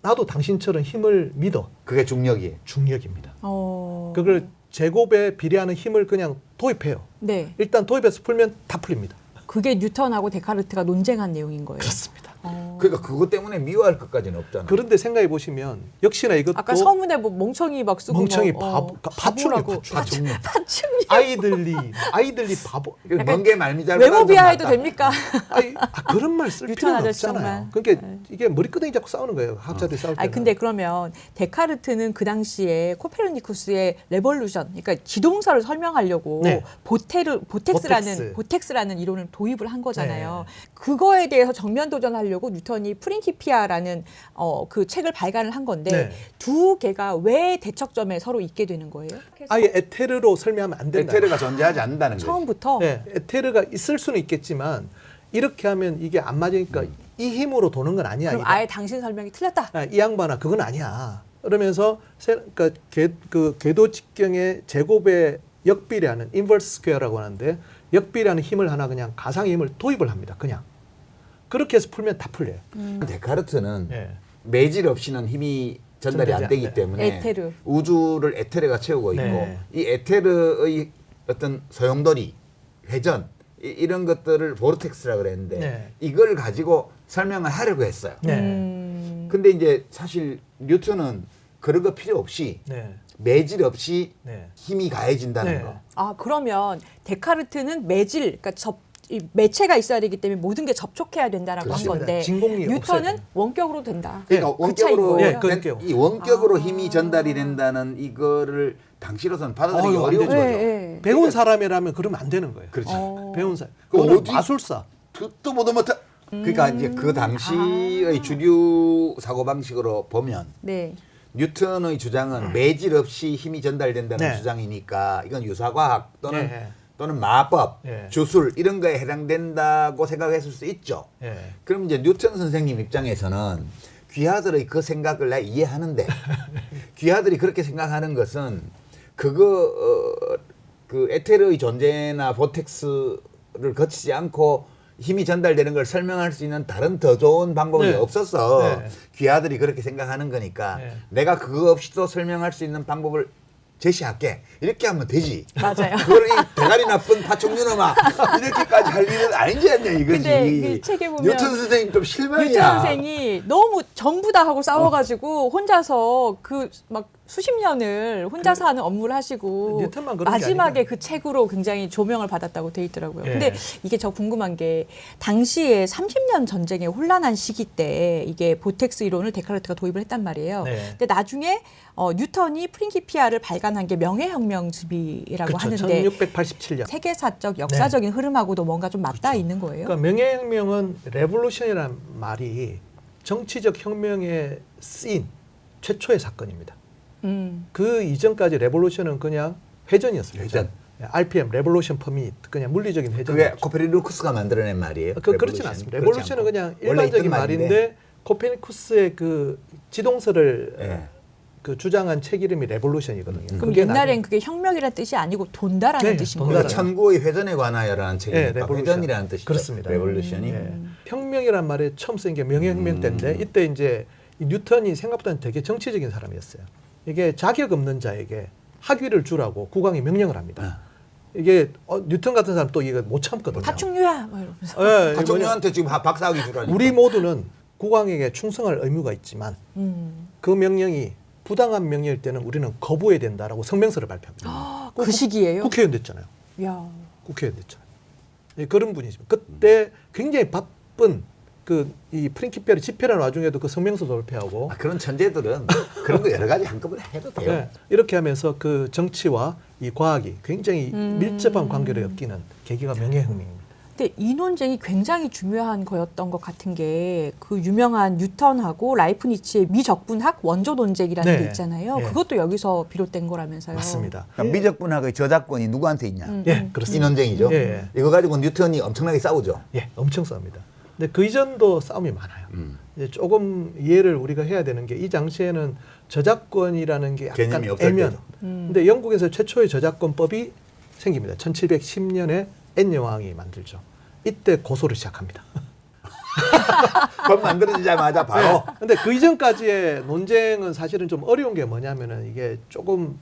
나도 당신처럼 힘을 믿어. 그게 중력이에요. 중력입니다. 어. 그걸 제곱에 비례하는 힘을 그냥 도입해요. 네. 일단 도입해서 풀면 다 풀립니다. 그게 뉴턴하고 데카르트가 논쟁한 내용인 거예요. 그렇습니다. 그러니까 그것 때문에 미워할 것까지는 없잖아. 그런데 생각해 보시면 역시나 이것도 아까 서문에 뭐 멍청이 막 쓰고 멍청이 뭐, 파충류, 파충류. 아이들이 바보. 먼게 말미 잘 외모 비하해도 됩니까? 그런 말 쓸 뉴턴 필요는 아저씨 없잖아요. 정말. 그러니까 이게 머리끄댕이 잡고 싸우는 거예요. 학자들이 싸울 때는. 아니 근데 그러면 데카르트는 그 당시에 코페르니쿠스의 레볼루션, 그러니까 지동설을 설명하려고 네. 보텍스라는 이론을 도입을 한 거잖아요. 그거에 대해서 정면 도전하려고 뉴턴이 프린키피아라는 그 책을 발간을 한 건데 네. 두 개가 왜 대척점에 서로 있게 되는 거예요? 아예 에테르로 설명하면 안 된다. 에테르가 존재하지 않는다는 거예요. 처음부터 네, 에테르가 있을 수는 있겠지만 이렇게 하면 이게 안 맞으니까 이 힘으로 도는 건 아니야. 그럼 아예 당신 설명이 틀렸다. 이 양반아 그건 아니야. 그러면서 그러니까 그 궤도 직경의 제곱에 역비례하는 인버스 스퀘어라고 하는데 역비례하는 힘을 하나 그냥 가상의 힘을 도입을 합니다. 그냥 그렇게 해서 풀면 다 풀려요. 데카르트는 네. 매질 없이는 힘이 전달이 안 되기 네. 때문에 에테르. 우주를 에테르가 채우고 있고 네. 이 에테르의 어떤 소용돌이, 회전 이런 것들을 보르텍스라 그랬는데 네. 이걸 가지고 설명을 하려고 했어요. 네. 근데 이제 사실 뉴턴은 그런 거 필요 없이 네. 매질 없이 네. 힘이 가해진다는 네. 거. 아 그러면 데카르트는 매질, 그러니까 이 매체가 있어야 되기 때문에 모든 게 접촉해야 된다라고 한 그렇습니다. 건데 진공이 없어야 뉴턴은 됩니다. 원격으로 된다. 그러니까 그 차이인 원격으로 거예요. 예, 그러니까요. 이 원격으로 힘이 전달이 된다는 이거를 당시로서는 받아들이기 안 어려운 되죠. 거죠. 예, 예. 배운 사람이라면 그러면 안 되는 거예요. 그렇죠. 배운 사람. 그 그거는 어디- 마술사. 듣도 보도 못한. 그러니까 이제 그 당시의 주류 사고 방식으로 보면 네. 뉴턴의 주장은 매질 없이 힘이 전달된다는 네. 주장이니까 이건 유사과학 또는 네. 또는 마법, 네. 주술 이런 거에 해당된다고 생각했을 수 있죠. 예. 그럼 이제 뉴턴 선생님 입장에서는 귀하들의 그 생각을 내가 이해하는데 귀하들이 그렇게 생각하는 것은 그 에테르의 존재나 보텍스를 거치지 않고 힘이 전달되는 걸 설명할 수 있는 다른 더 좋은 방법이 네. 없어서 네. 귀하들이 그렇게 생각하는 거니까 네. 내가 그거 없이도 설명할 수 있는 방법을 제시할게. 이렇게 하면 되지. 맞아요. 그걸 이 대가리 나쁜 파충류놈아 이렇게까지 할 일은 아니지 않냐 이거지. 근데 그 책에 보면 뉴턴 선생님 좀 실망이야. 뉴턴 선생이 너무 전부 다 하고 싸워가지고 혼자서 그 막 수십 년을 혼자서 하는 업무를 하시고 뉴턴만 그런 게 마지막에 아니라. 그 책으로 굉장히 조명을 받았다고 돼 있더라고요. 예. 근데 이게 저 궁금한 게 당시에 30년 전쟁의 혼란한 시기 때 이게 보텍스 이론을 데카르트가 도입을 했단 말이에요. 네. 근데 나중에 뉴턴이 프린키피아를 발간한 게 명예혁명습이라고 그렇죠. 하는데 1687년. 세계사적 역사적인 흐름하고도 뭔가 좀 맞닿아 있는 거예요. 그러니까 명예혁명은 레볼루션이라는 말이 정치적 혁명에 쓰인 최초의 사건입니다. 그 이전까지 레볼루션은 그냥 회전이었어요. 회전. RPM, 레볼루션 퍼밋, 그냥 물리적인 회전. 그게 코페르니쿠스가 만들어낸 말이에요. 그렇진 않습니다. 레볼루션은 그냥 일반적인 말인데 코페르니쿠스의 그 지동설을 예. 그 주장한 책 이름이 레볼루션이거든요. 그럼 그게 옛날엔 그게 혁명이라는 뜻이 아니고 돈다라는 네, 뜻인 돈다라는 거예요. 그러니까 천구의 회전에 관하여라는 책이니까 레볼루션. 회전이라는 뜻이죠. 그렇습니다. 레볼루션이. 예. 혁명이란 말에 처음 쓴 게 명예혁명 때인데 이때 이제 이 뉴턴이 생각보다는 되게 정치적인 사람이었어요. 이게 자격 없는 자에게 학위를 주라고 국왕이 명령을 합니다. 이게 뉴턴 같은 사람 또 이거 못 참거든요. 파충류야 막 이러면서. 예, 파충류한테 지금 박사학위 주라니까. 우리 모두는 국왕에게 충성할 의무가 있지만 그 명령이 부당한 명령일 때는 우리는 거부해야 된다라고 성명서를 발표합니다. 그 시기예요. 국회의원 됐잖아요. 야. 국회의원 됐잖아요. 예, 그런 분이죠. 그때 굉장히 바쁜 이 프린키피아를 집필하는 와중에도 그 성명서 돌폐하고 그런 천재들은 그런 거 여러 가지 한꺼번에 해도 돼요. 예, 이렇게 하면서 그 정치와 이 과학이 굉장히 밀접한 관계를 엮이는 계기가 명예혁명입니다. 근데 이 논쟁이 굉장히 중요한 거였던 것 같은 게 그 유명한 뉴턴하고 라이프니츠의 미적분학 원조 논쟁이라는 네. 게 있잖아요. 예. 그것도 여기서 비롯된 거라면서요. 맞습니다. 그러니까 미적분학의 저작권이 누구한테 있냐? 예, 이 그렇습니다. 논쟁이죠. 예. 이거 가지고 뉴턴이 엄청나게 싸우죠. 예, 엄청 싸웁니다. 근데 그 이전도 싸움이 많아요. 이제 조금 이해를 우리가 해야 되는 게 이 당시에는 저작권이라는 게 약간 개념이 없을 애면. 때도. 근데 영국에서 최초의 저작권법이 생깁니다. 1710년에 앤 여왕이 만들죠. 이때 고소를 시작합니다. 법 만들어지자마자 바로 근데 그 이전까지의 논쟁은 사실은 좀 어려운 게 뭐냐면은 이게 조금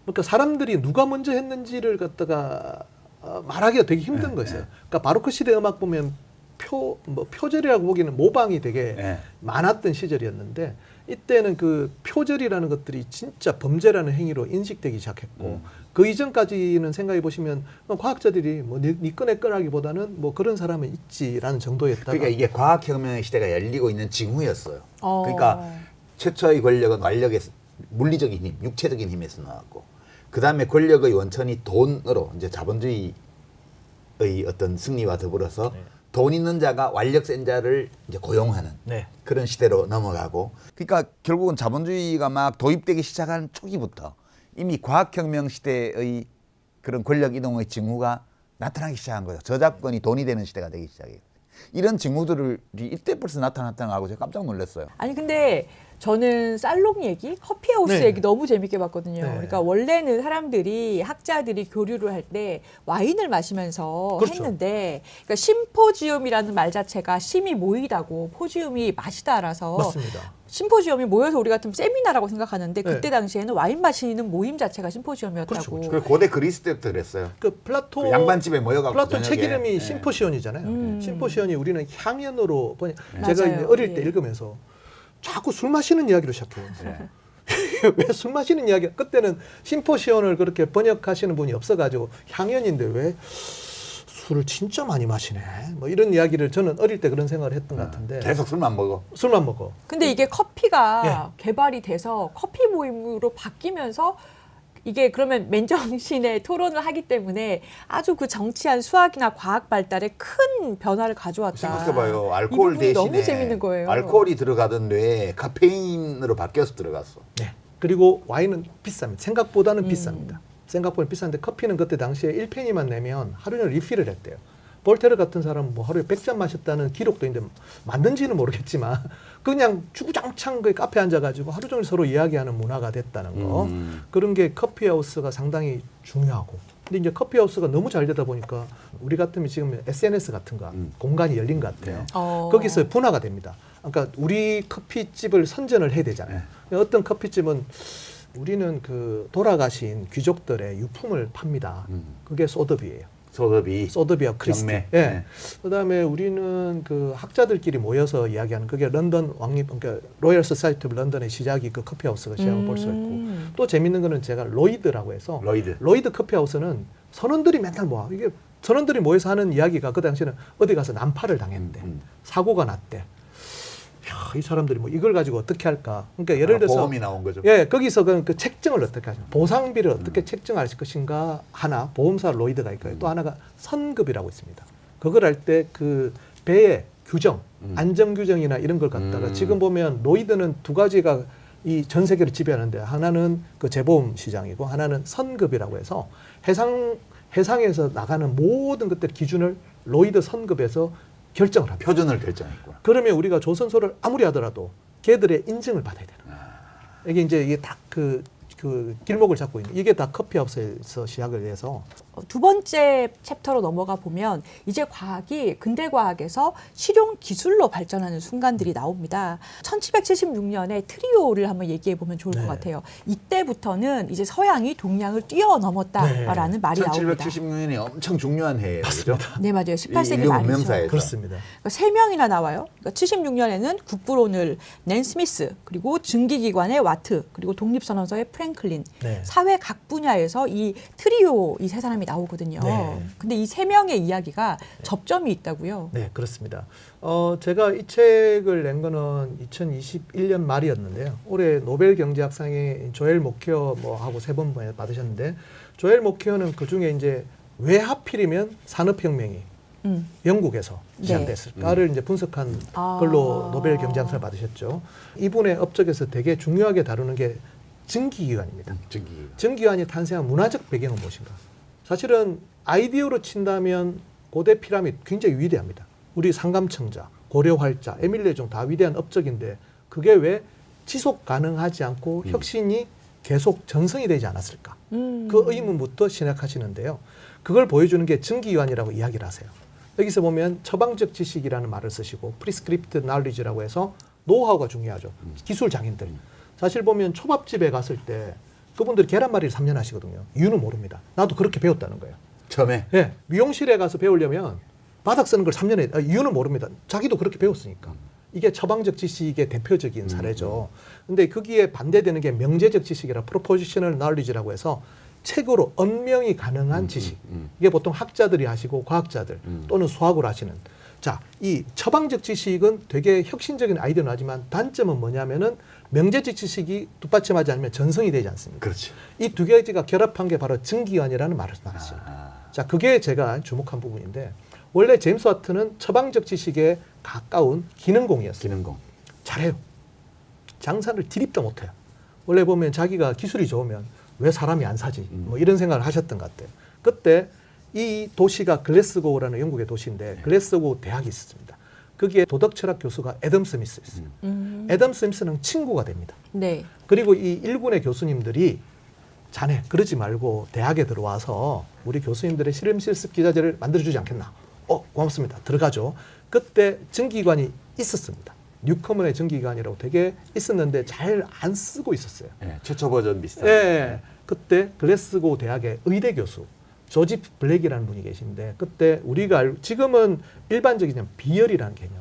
그러니까 사람들이 누가 먼저 했는지를 갖다가 말하기가 되게 힘든 거였어요. 그러니까 바로크 시대 음악 보면 표절이라고 보기에는 모방이 되게 네. 많았던 시절이었는데 이때는 그 표절이라는 것들이 진짜 범죄라는 행위로 인식되기 시작했고 그 이전까지는 생각해 보시면 과학자들이 네 꺼내 꺼라기보다는 뭐 그런 사람은 있지라는 정도였다가 그러니까 이게 과학혁명의 시대가 열리고 있는 징후였어요. 어. 그러니까 최초의 권력은 완력의 물리적인 힘, 육체적인 힘에서 나왔고 그 다음에 권력의 원천이 돈으로 이제 자본주의의 어떤 승리와 더불어서 돈 있는 자가 완력 센 자를 이제 고용하는 네. 그런 시대로 넘어가고 그러니까 결국은 자본주의가 막 도입되기 시작한 초기부터 이미 과학혁명 시대의 그런 권력 이동의 징후가 나타나기 시작한 거예요. 저작권이 돈이 되는 시대가 되기 시작해요. 이런 징후들이 이때 벌써 나타났다는 거하고 제가 깜짝 놀랐어요. 아니 근데 저는 살롱 얘기, 커피하우스 네. 얘기 너무 재밌게 봤거든요. 네. 그러니까 원래는 사람들이 학자들이 교류를 할 때 와인을 마시면서 그렇죠. 했는데 그러니까 심포지움이라는 말 자체가 심이 모이다고 포지움이 마시다라서 맞습니다. 심포지엄이 모여서 우리 같은 세미나라고 생각하는데 네. 그때 당시에는 와인 마시는 모임 자체가 심포지엄이었다고. 그렇죠, 그렇죠. 그 고대 그리스 때부터 그랬어요. 그 플라토 그 양반집에 모여갖고 플라톤 책 저녁에. 이름이 예. 심포시온이잖아요. 심포시온이 우리는 향연으로 제가 맞아요. 이제 어릴 때 예. 읽으면서 자꾸 술 마시는 이야기로 시작해요. 예. 왜 술 마시는 이야기? 그때는 심포시온을 그렇게 번역하시는 분이 없어가지고 향연인데 왜 술을 진짜 많이 마시네. 뭐 이런 이야기를 저는 어릴 때 그런 생각을 했던 것 같은데 계속 술만 먹어. 술만 먹어. 근데 이게 커피가 예. 개발이 돼서 커피 모임으로 바뀌면서 이게 그러면 맨정신에 토론을 하기 때문에 아주 그 정치한 수학이나 과학 발달에 큰 변화를 가져왔다. 생각해봐요. 이 알코올 부분이 너무 대신에 재밌는 거예요. 알코올이 들어가던 뇌에 카페인으로 바뀌어서 들어갔어. 네. 그리고 와인은 비쌉니다. 생각보다는 비쌉니다. 생각보다 비싼데 커피는 그때 당시에 1페니만 내면 하루 종일 리필을 했대요. 볼테르 같은 사람은 뭐 하루에 100잔 마셨다는 기록도 있는데 맞는지는 모르겠지만 그냥 주구장창 그 카페에 앉아가지고 하루 종일 서로 이야기하는 문화가 됐다는 거. 그런 게 커피하우스가 상당히 중요하고. 근데 이제 커피하우스가 너무 잘 되다 보니까 우리 같으면 지금 SNS 같은 거 공간이 열린 것 같아요. 거기서 분화가 됩니다. 그러니까 우리 커피집을 선전을 해야 되잖아요. 어떤 커피집은 우리는 그 돌아가신 귀족들의 유품을 팝니다. 그게 소더비예요. 소더비와 크리스티. 경매. 예. 네. 그다음에 우리는 그 학자들끼리 모여서 이야기하는 그게 런던 왕립 그러니까 로열 소사이티 오브 런던의 시작이 그 커피하우스가 시작을 볼 수 있고 또 재밌는 거는 제가 로이드라고 해서 로이드 커피하우스는 선원들이 맨날 모아 이게 선원들이 모여서 하는 이야기가 그 당시에는 어디 가서 난파를 당했는데 사고가 났대. 야, 이 사람들이 뭐 이걸 가지고 어떻게 할까? 그러니까 예를 들어서 보험이 나온 거죠. 예, 거기서 그 책정을 어떻게 하죠? 보상비를 어떻게 책정할 것인가 하나 보험사 로이드가 있고요. 또 하나가 선급이라고 있습니다. 그걸 할 때 그 배의 규정, 안전 규정이나 이런 걸 갖다가 지금 보면 로이드는 두 가지가 이 전 세계를 지배하는데 하나는 그 재보험 시장이고 하나는 선급이라고 해서 해상에서 나가는 모든 것들 기준을 로이드 선급에서 결정을 합니다. 표준을 결정했구나. 그러면 우리가 조선소를 아무리 하더라도 걔들의 인증을 받아야 되는 거예요. 이게 이제 이게 딱 그 길목을 잡고 있는 이게 다 커피하우스에서 시작을 해서 두 번째 챕터로 넘어가 보면 이제 과학이 근대 과학에서 실용 기술로 발전하는 순간들이 나옵니다. 1776년에 트리오를 한번 얘기해 보면 좋을 것 같아요. 이때부터는 이제 서양이 동양을 뛰어넘었다라는 말이 나옵니다. 1776년이 엄청 중요한 해예요. 그렇죠? 네, 맞아요. 18세기 인류 말이죠. 문명사에서. 그렇습니다. 그러니까 3명이나 나와요. 그러니까 76년에는 국부론을 낸 스미스, 그리고 증기기관의 와트, 그리고 독립선언서의 프랭클린, 네. 사회 각 분야에서 이 트리오 이 세 사람이 나오거든요. 네. 근데 이 3명의 이야기가 접점이 있다고요. 네, 그렇습니다. 제가 이 책을 낸 거는 2021년 말이었는데요. 올해 노벨 경제학상에 조엘 모케어 하고 3번 받으셨는데 조엘 모케어는 그 중에 이제 왜 하필이면 산업혁명이 영국에서 시작됐을까를 이제 분석한 걸로 노벨 경제학상을 받으셨죠. 이분의 업적에서 되게 중요하게 다루는 게 증기기관입니다. 증기기관이 탄생한 문화적 배경은 무엇인가? 사실은 아이디어로 친다면 고대 피라미드 굉장히 위대합니다. 우리 상감청자, 고려활자, 에밀레종 다 위대한 업적인데 그게 왜 지속 가능하지 않고 혁신이 계속 전성이 되지 않았을까? 그 의문부터 시작하시는데요. 그걸 보여주는 게 증기기관이라고 이야기를 하세요. 여기서 보면 처방적 지식이라는 말을 쓰시고 prescriptive knowledge라고 해서 노하우가 중요하죠. 기술 장인들. 사실 보면 초밥집에 갔을 때 그분들이 계란말이를 3년 하시거든요. 이유는 모릅니다. 나도 그렇게 배웠다는 거예요. 처음에? 네, 미용실에 가서 배우려면 바닥 쓰는 걸 3년에 이유는 모릅니다. 자기도 그렇게 배웠으니까. 이게 처방적 지식의 대표적인 사례죠. 근데 거기에 반대되는 게 명제적 지식이라 propositional knowledge라고 해서 책으로 언명이 가능한 지식. 이게 보통 학자들이 하시고 과학자들 또는 수학으로 하시는. 자, 이 처방적 지식은 되게 혁신적인 아이디어는 하지만 단점은 뭐냐면은 명제적 지식이 뒷받침하지 않으면 전성이 되지 않습니다. 그렇지. 이 두 가지가 결합한 게 바로 증기기관이라는 말을 말했습니다. 자, 그게 제가 주목한 부분인데 원래 제임스 와트는 처방적 지식에 가까운 기능공이었어요. 기능공. 잘해요. 장사를 디립도 못해요. 원래 보면 자기가 기술이 좋으면 왜 사람이 안 사지? 뭐 이런 생각을 하셨던 것 같아요. 그때 이 도시가 글래스고우라는 영국의 도시인데 글래스고우 대학이 있었습니다. 거기에 도덕철학 교수가 애덤 스미스였어요. 애덤 스미스는 친구가 됩니다. 네. 그리고 이 일군의 교수님들이 자네 그러지 말고 대학에 들어와서 우리 교수님들의 실험실습 기자재를 만들어주지 않겠나? 고맙습니다. 들어가죠. 그때 증기기관이 있었습니다. 뉴커먼의 증기기관이라고 되게 있었는데 잘 안 쓰고 있었어요. 네, 최초 버전 비슷한. 네. 그때 글래스고 대학의 의대 교수 조지 블랙이라는 분이 계신데 그때 우리가 지금은 일반적인 비열이라는 개념,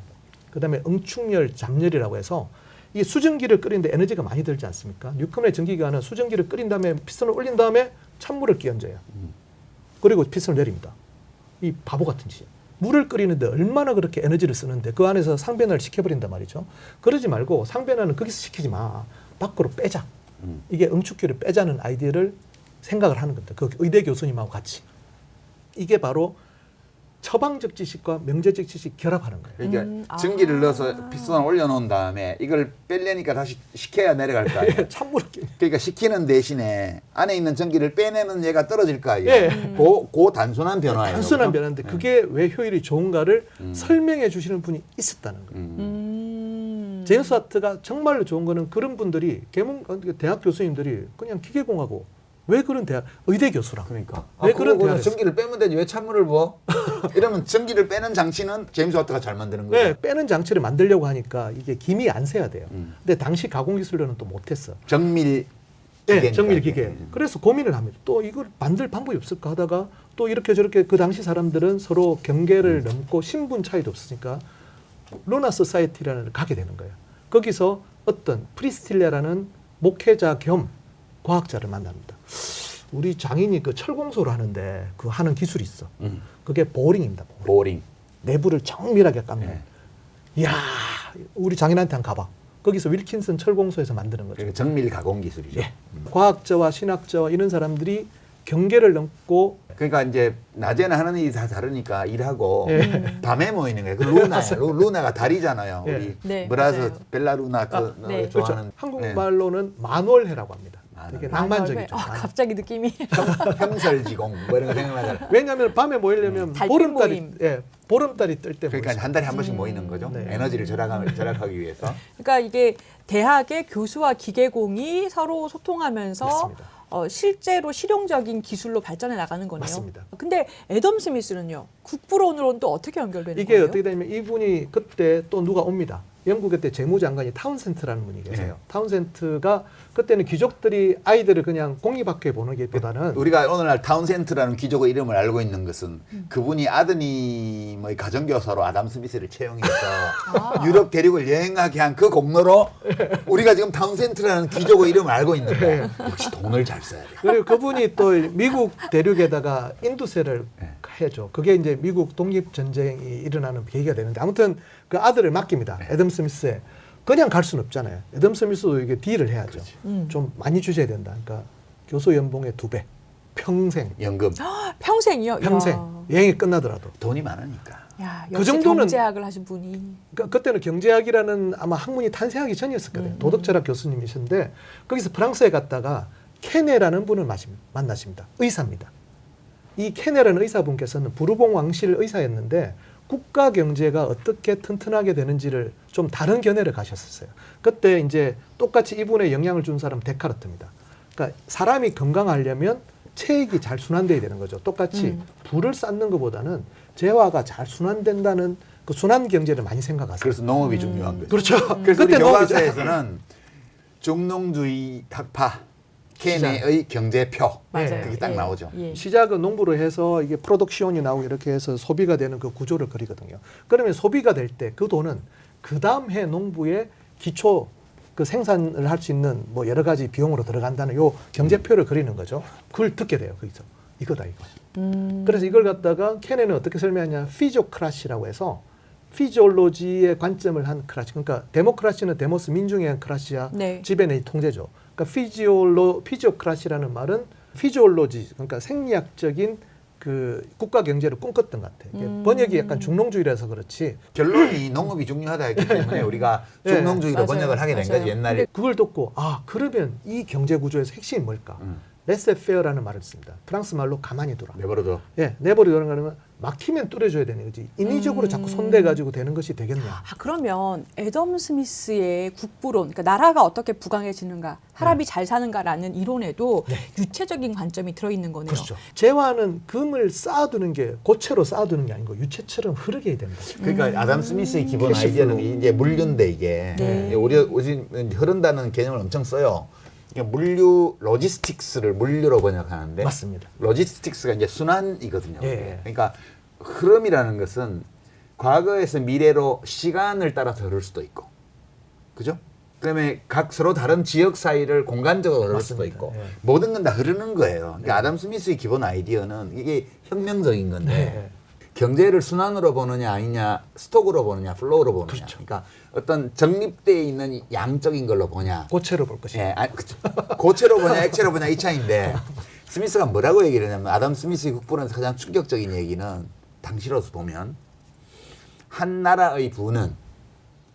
그다음에 응축열, 잡열이라고 해서 이 수증기를 끓이는데 에너지가 많이 들지 않습니까? 뉴컴의 전기기관은 수증기를 끓인 다음에 피스톤을 올린 다음에 찬물을 끼얹어요. 그리고 피스톤을 내립니다. 이 바보 같은 짓. 물을 끓이는데 얼마나 그렇게 에너지를 쓰는데 그 안에서 상변화를 시켜버린단 말이죠. 그러지 말고 상변화는 거기서 시키지 마. 밖으로 빼자. 이게 응축기를 빼자는 아이디어를 생각을 하는 겁니다. 그 의대 교수님하고 같이. 이게 바로 처방적 지식과 명제적 지식 결합하는 거예요. 그러니까 전기를 넣어서 피스톤을 올려놓은 다음에 이걸 빼려니까 다시 식혀야 내려갈 거 아니에요. 찬물을 그러니까 식히는 대신에 안에 있는 전기를 빼내면 얘가 떨어질 거 아니에요. 예. 그 단순한 변화예요. 단순한 그죠? 변화인데 그게 왜 효율이 좋은가를 설명해 주시는 분이 있었다는 거예요. 제임스 와트가 정말로 좋은 거는 그런 분들이 대학 교수님들이 그냥 기계공학고 왜 그런 의대 교수랑 그러니까. 왜 그런 그거 대학을 전기를 빼면 되지 왜 찬물을 부어? 이러면 전기를 빼는 장치는 제임스 와트가 잘 만드는 거죠. 네, 빼는 장치를 만들려고 하니까 이게 김이 안 새야 돼요. 근데 당시 가공기술로는 또 못했어. 정밀 네, 기계니까. 정밀 기계. 그래서 고민을 합니다. 또 이걸 만들 방법이 없을까 하다가 또 이렇게 저렇게 그 당시 사람들은 서로 경계를 넘고 신분 차이도 없으니까 루나 소사이티라는 걸 가게 되는 거예요. 거기서 어떤 프리스틸레라는 목회자 겸 과학자를 만납니다. 우리 장인이 그 철공소를 하는데 그 하는 기술이 있어. 그게 보링입니다. 보링. 내부를 정밀하게 깎는. 네. 이야, 우리 장인한테 한번 가봐. 거기서 윌킨슨 철공소에서 만드는 거죠. 그러니까 정밀 가공 기술이죠. 예. 과학자와 신학자와 이런 사람들이 경계를 넘고 그러니까 이제 낮에는 하는 일이 다 다르니까 일하고 예. 밤에 모이는 거예요. 그 루나예요. 루나가 달이잖아요. 예. 우리 네, 브라즈 맞아요. 벨라루나 그 네. 그렇죠. 좋아하는 한국말로는 만월해라고 합니다. 되게 낭만적이죠. 갑자기 느낌이. 평설지공 뭐 이런 거 생각나잖아요. 왜냐하면 밤에 모이려면 달빛 보름달이 모임. 보름달이 뜰 때 그러니까 한 달에 한 번씩 모이는 거죠. 네. 에너지를 절약하기 위해서. 그러니까 이게 대학의 교수와 기계공이 서로 소통하면서 맞습니다. 실제로 실용적인 기술로 발전해 나가는 거네요. 맞습니다. 근데 애덤 스미스는요. 국부론으로는 또 어떻게 연결되는 이게 거예요? 어떻게 되냐면 이분이 그때 또 누가 옵니다. 영국 그때 재무장관이 타운센트라는 분이 계세요. 네. 타운센트가 그때는 귀족들이 아이들을 그냥 공립학교에 보내기보다는 우리가 오늘날 타운센트라는 귀족의 이름을 알고 있는 것은 그분이 아드님의 가정교사로 아담 스미스를 채용해서 유럽 대륙을 여행하게 한 그 공로로 우리가 지금 타운센트라는 귀족의 이름을 알고 있는데 역시 돈을 잘 써야 돼요. 그리고 그분이 또 미국 대륙에다가 인두세를 네. 해줘. 그게 이제 미국 독립 전쟁이 일어나는 계기가 되는데 아무튼 그 아들을 맡깁니다. 애덤 스미스에. 그냥 갈 수는 없잖아요. 애덤 스미스도 이게 딜을 해야죠. 좀 많이 주셔야 된다. 그러니까 교수 연봉의 2배. 평생. 연금. 평생이요? 평생. 이야. 여행이 끝나더라도. 돈이 많으니까. 야, 그 역시 정도는- 경제학을 하신 분이. 그러니까 그때는 경제학이라는 아마 학문이 탄생하기 전이었을 거예요. 도덕철학 교수님이신데 거기서 프랑스에 갔다가 케네라는 분을 만나십니다. 의사입니다. 이 케네라는 의사분께서는 부르봉 왕실 의사였는데 국가 경제가 어떻게 튼튼하게 되는지를 좀 다른 견해를 가셨었어요. 그때 이제 똑같이 이분의 영향을 준 사람 데카르트입니다. 그러니까 사람이 건강하려면 체액이 잘 순환돼야 되는 거죠. 똑같이 불을 쌓는 것보다는 재화가 잘 순환된다는 그 순환 경제를 많이 생각하세요. 그래서 농업이 중요한 거죠. 그렇죠. 그래서 우리 그때 농업이죠. 교과서에서는 중농주의 학파 케네의 경제표 맞아요. 그게 딱 예. 나오죠. 예. 시작은 농부로 해서 이게 프로덕션이 나오고 이렇게 해서 소비가 되는 그 구조를 그리거든요. 그러면 소비가 될 때 그 돈은 그 다음 해 농부의 기초 그 생산을 할 수 있는 뭐 여러 가지 비용으로 들어간다는 요 경제표를 그리는 거죠. 그걸 듣게 돼요. 거기서 이거다 이거. 그래서 이걸 갖다가 케네는 어떻게 설명하냐? 피지오크라시라고 해서 피지올로지의 관점을 한 크라시. 그러니까 데모크라시는 데모스 민중에 의한 크라시야. 네. 지배는 통제죠. 그러니까 피지오크라시라는 말은 피지올로지 그러니까 생리학적인 그 국가 경제를 꿈꿨던 것 같아요. 이게 번역이 약간 중농주의라서 그렇지. 결론이 농업이 중요하다 했기 때문에 우리가 네. 중농주의로 맞아요. 번역을 하게 된 맞아요. 거지 옛날에. 근데 그걸 듣고 아 그러면 이 경제 구조에서 핵심이 뭘까? 레세페어라는 말을 씁니다. 프랑스 말로 가만히 두라. 내버려둬. 예, 내버려두는 거는 막히면 뚫어줘야 되는 거지. 인위적으로 자꾸 손대가지고 되는 것이 되겠냐? 아, 그러면 애덤 스미스의 국부론, 그러니까 나라가 어떻게 부강해지는가, 사람이 잘 사는가라는 이론에도 유체적인 관점이 들어있는 거네요. 그렇죠. 재화는 금을 쌓아두는 게 고체로 쌓아두는 게 아니고 유체처럼 흐르게 해야 된다. 그러니까 아담 스미스의 기본 캐시플로우. 아이디어는 이제 물류인데 이게 네. 우리 요즘 흐른다는 개념을 엄청 써요. 그러니까 물류 로지스틱스를 물류로 번역하는데 맞습니다. 로지스틱스가 이제 순환이거든요. 예. 그러니까 흐름이라는 것은 과거에서 미래로 시간을 따라서 흐를 수도 있고, 그죠? 그다음에 각 서로 다른 지역 사이를 공간적으로 흐를 수도 맞습니다. 있고 예. 모든 건 다 흐르는 거예요. 그러니까 아담 스미스의 기본 아이디어는 이게 혁명적인 건데 네. 경제를 순환으로 보느냐 아니냐, 스톡으로 보느냐, 플로우로 보느냐. 그렇죠. 그러니까 어떤 정립되어 있는 양적인 걸로 보냐. 고체로 볼 것이다. 예, 그쵸. 고체로 보냐, 액체로 보냐 이 차이인데 스미스가 뭐라고 얘기를 했냐면 아담 스미스의 국부론에서 가장 충격적인 얘기는 당시로서 보면 한 나라의 부는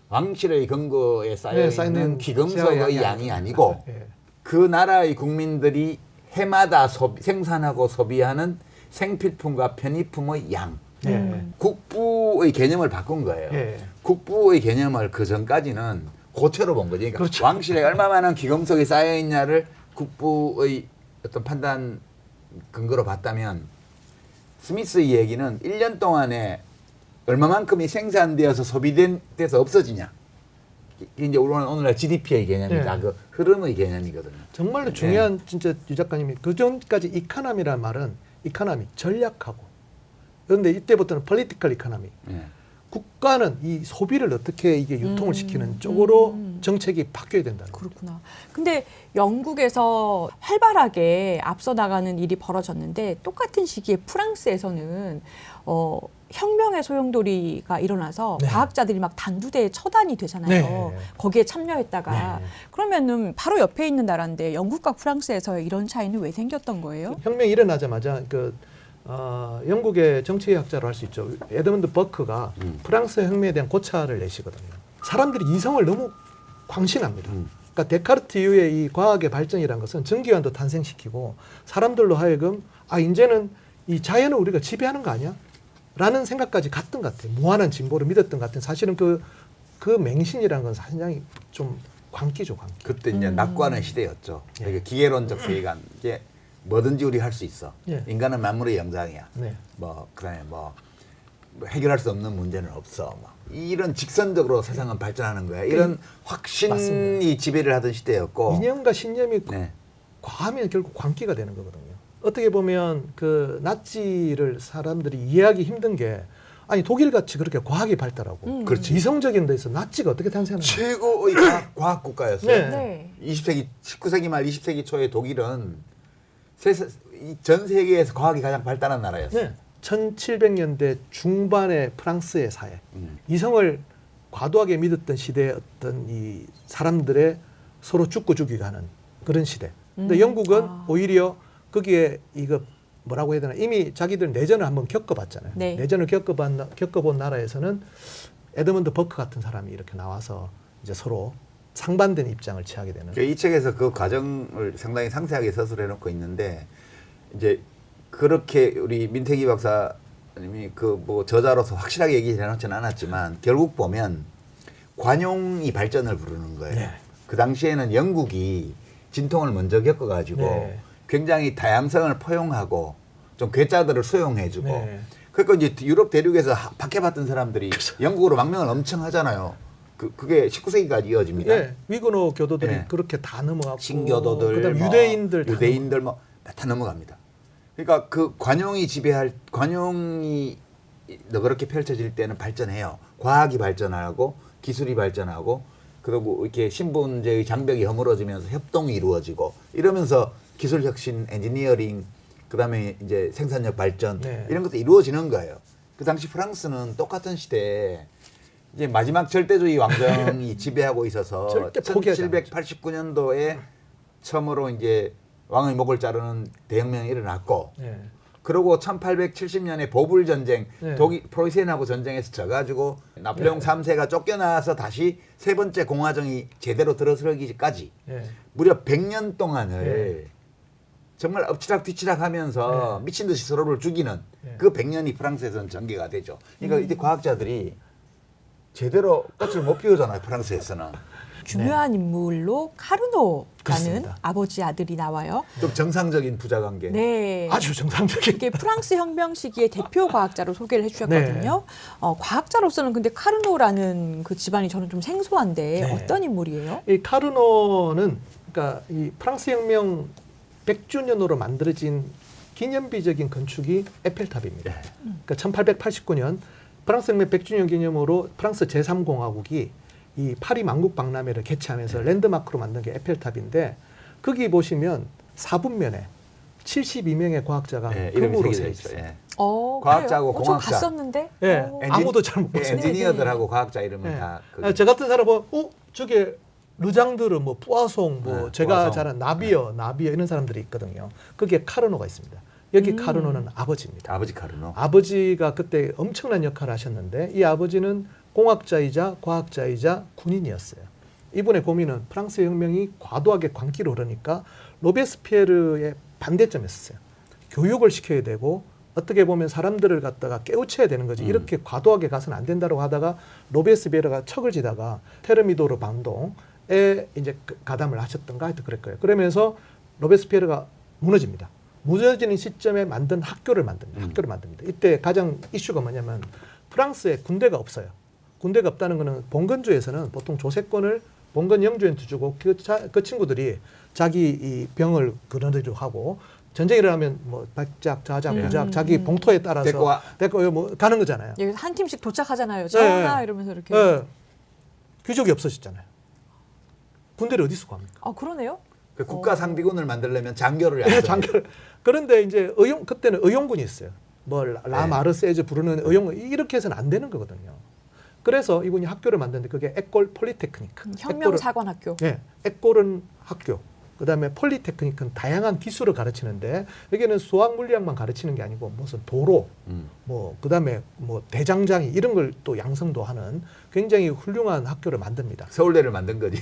왕실의 근거에 쌓여있는 기금속의 양이 아니고 예. 그 나라의 국민들이 해마다 생산하고 소비하는 생필품과 편의품의 양. 예. 국부의 개념을 바꾼 거예요. 예. 국부의 개념을 그 전까지는 고체로 본 거지. 그러니까 그렇죠. 왕실에 얼마만한 기금속이 쌓여 있냐를 국부의 어떤 판단 근거로 봤다면 스미스의 얘기는 1년 동안에 얼마만큼이 생산되어서 소비돼서 없어지냐. 이게 이제 오늘날 GDP의 개념이다. 네. 그 흐름의 개념이거든요. 정말로 네. 중요한 진짜 유 작가님이 그 전까지 이카노미라는 말은 이카노미 전략하고 그런데 이때부터는 political economy. 네. 국가는 이 소비를 어떻게 이게 유통을 시키는 쪽으로 정책이 바뀌어야 된다는 거죠. 그렇구나. 근데 영국에서 활발하게 앞서 나가는 일이 벌어졌는데 똑같은 시기에 프랑스에서는 혁명의 소용돌이가 일어나서 네. 과학자들이 막 단두대에 처단이 되잖아요. 네. 거기에 참여했다가 네. 그러면은 바로 옆에 있는 나라인데 영국과 프랑스에서 이런 차이는 왜 생겼던 거예요? 혁명이 일어나자마자 영국의 정치학자로 할 수 있죠. 에드먼드 버크가 프랑스 혁명에 대한 고찰을 내시거든요. 사람들이 이성을 너무 광신합니다. 그러니까 데카르트 이후에 이 과학의 발전이라는 것은 전기관도 탄생시키고 사람들로 하여금 이제는 이 자연을 우리가 지배하는 거 아니야? 라는 생각까지 갔던 것 같아요. 무한한 진보를 믿었던 것 같아요. 사실은 그 맹신이라는 건 굉장히 좀 광기죠, 광기. 그때 이제 낙관의 시대였죠. 예. 그러니까 기계론적 세계관. 이제 뭐든지 우리 할 수 있어. 예. 인간은 만물의 영장이야. 네. 그다음에 해결할 수 없는 문제는 없어. 이런 직선적으로 세상은 발전하는 거야. 이런 확신이 맞습니다. 지배를 하던 시대였고. 이념과 신념이 네. 과하면 결국 광기가 되는 거거든요. 어떻게 보면 그 나치를 사람들이 이해하기 힘든 게 독일 같이 그렇게 과학이 발달하고 그렇지. 이성적인 데서 나치가 어떻게 탄생하는 거예요? 최고의 과학 국가였어요. 네. 네. 19세기 말 20세기 초에 독일은 전 세계에서 과학이 가장 발달한 나라였어요. 네. 1700년대 중반의 프랑스의 사회, 이성을 과도하게 믿었던 시대의 어떤 이 사람들의 서로 죽고 죽이고 하는 그런 시대. 근데 영국은 오히려 거기에 이거 뭐라고 해야 되나 이미 자기들 내전을 한번 겪어봤잖아요. 네. 내전을 겪어본 나라에서는 에드먼드 버크 같은 사람이 이렇게 나와서 이제 서로 상반된 입장을 취하게 되는. 이 책에서 그 과정을 상당히 상세하게 서술해 놓고 있는데 이제 그렇게 우리 민태기 박사님이 저자로서 확실하게 얘기해 놓지는 않았지만 결국 보면 관용이 발전을 부르는 거예요. 네. 그 당시에는 영국이 진통을 먼저 겪어가지고 네. 굉장히 다양성을 포용하고 좀 괴짜들을 수용해주고 네. 그러니까 이제 유럽 대륙에서 박해받던 사람들이 영국으로 망명을 엄청 하잖아요. 그게 19세기까지 이어집니다. 네. 위그노 교도들이 네. 그렇게 다 넘어갔고 신교도들, 그다음 유대인들 다 넘어갑니다. 그러니까 그 관용이 그렇게 펼쳐질 때는 발전해요. 과학이 발전하고 기술이 발전하고 그리고 이렇게 신분제의 장벽이 허물어지면서 협동이 이루어지고 이러면서 기술 혁신, 엔지니어링, 그다음에 이제 생산력 발전 네. 이런 것도 이루어지는 거예요. 그 당시 프랑스는 똑같은 시대에 이제 마지막 절대주의 왕정이 지배하고 있어서 절대 포기하지 않았죠. 1789년도에 처음으로 이제 왕의 목을 자르는 대혁명이 일어났고 네. 그리고 1870년에 보불 전쟁, 네. 독일 프로이센하고 전쟁에서 져가지고 나폴레옹 3세가 쫓겨나서 다시 세 번째 공화정이 제대로 들어서기까지 네. 무려 100년 동안을 정말 엎치락 뒤치락 하면서 미친 듯이 서로를 죽이는 그 100년이 프랑스에서는 전개가 되죠. 그러니까 이때 과학자들이 제대로 꽃을 못 피우잖아요, 프랑스에서는. 중요한 인물로 카르노라는 그렇습니다. 아버지 아들이 나와요. 좀 정상적인 부자 관계. 네. 아주 정상적인. 이게 프랑스 혁명 시기의 대표 과학자로 소개를 해주셨거든요. 과학자로서는 근데 카르노라는 그 집안이 저는 좀 생소한데 네. 어떤 인물이에요? 이 카르노는 그러니까 이 프랑스 혁명 100주년으로 만들어진 기념비적인 건축이 에펠탑입니다. 그러니까 1889년 프랑스 혁명 100주년 기념으로 프랑스 제3공화국이 이 파리 만국 박람회를 개최하면서 랜드마크로 만든 게 에펠탑인데 거기 보시면 4분면에 72명의 과학자가 이름이 금으로 새겨져 써 있어요. 있어요. 과학자하고 그래요? 공학자. 저 갔었는데. 예, 아무도 잘 못 봤어요. 엔지니어들하고 과학자 이름은 네. 다 저 같은 사람은 저게 르장드르, 뭐 뿌아송, 뭐 네, 제가 뿌아송. 잘 아는 나비어 이런 사람들이 있거든요. 거기에 카르노가 있습니다. 여기 카르노는 아버지입니다. 아버지 카르노. 아버지가 그때 엄청난 역할을 하셨는데 이 아버지는 공학자이자 과학자이자 군인이었어요. 이분의 고민은 프랑스 혁명이 과도하게 광기로 흐르니까 로베스피에르의 반대점이었어요. 교육을 시켜야 되고 어떻게 보면 사람들을 갖다가 깨우쳐야 되는 거지. 이렇게 과도하게 가서는 안 된다고 하다가 로베스피에르가 척을 지다가 테르미도르 반동에 이제 가담을 하셨던가 하여튼 그럴 거예요. 그러면서 로베스피에르가 무너집니다. 무너지는 시점에 만든 학교를 만듭니다. 학교를 만듭니다. 이때 가장 이슈가 뭐냐면 프랑스에 군대가 없어요. 군대가 없다는 거는 봉건주에서는 보통 조세권을 봉건 영주한테 주고 그 친구들이 자기 이 병을 그러느리로 하고 전쟁이 일어나면 뭐 백작, 자작, 부작 자기 봉토에 따라서 데리고 뭐 가는 거잖아요. 여기서 한 팀씩 도착하잖아요. 전하 이러면서 이렇게. 귀족이 없어졌잖아요. 군대를 어디서 구합니까? 아 그러네요. 그 국가 상비군을 만들려면 장교를 예, 안 장교를. 그런데 이제 그때는 의용군이 있어요. 뭐 라마르세즈 부르는 의용군 이렇게 해서는 안 되는 거거든요. 그래서 이분이 학교를 만드는데 그게 에콜 폴리테크니크. 혁명사관학교. 예, 에콜은 학교. 그다음에 폴리테크닉은 다양한 기술을 가르치는데 여기는 수학 물리학만 가르치는 게 아니고 무슨 도로, 뭐 그다음에 뭐 대장장이 이런 걸 또 양성도 하는 굉장히 훌륭한 학교를 만듭니다. 서울대를 만든 거지.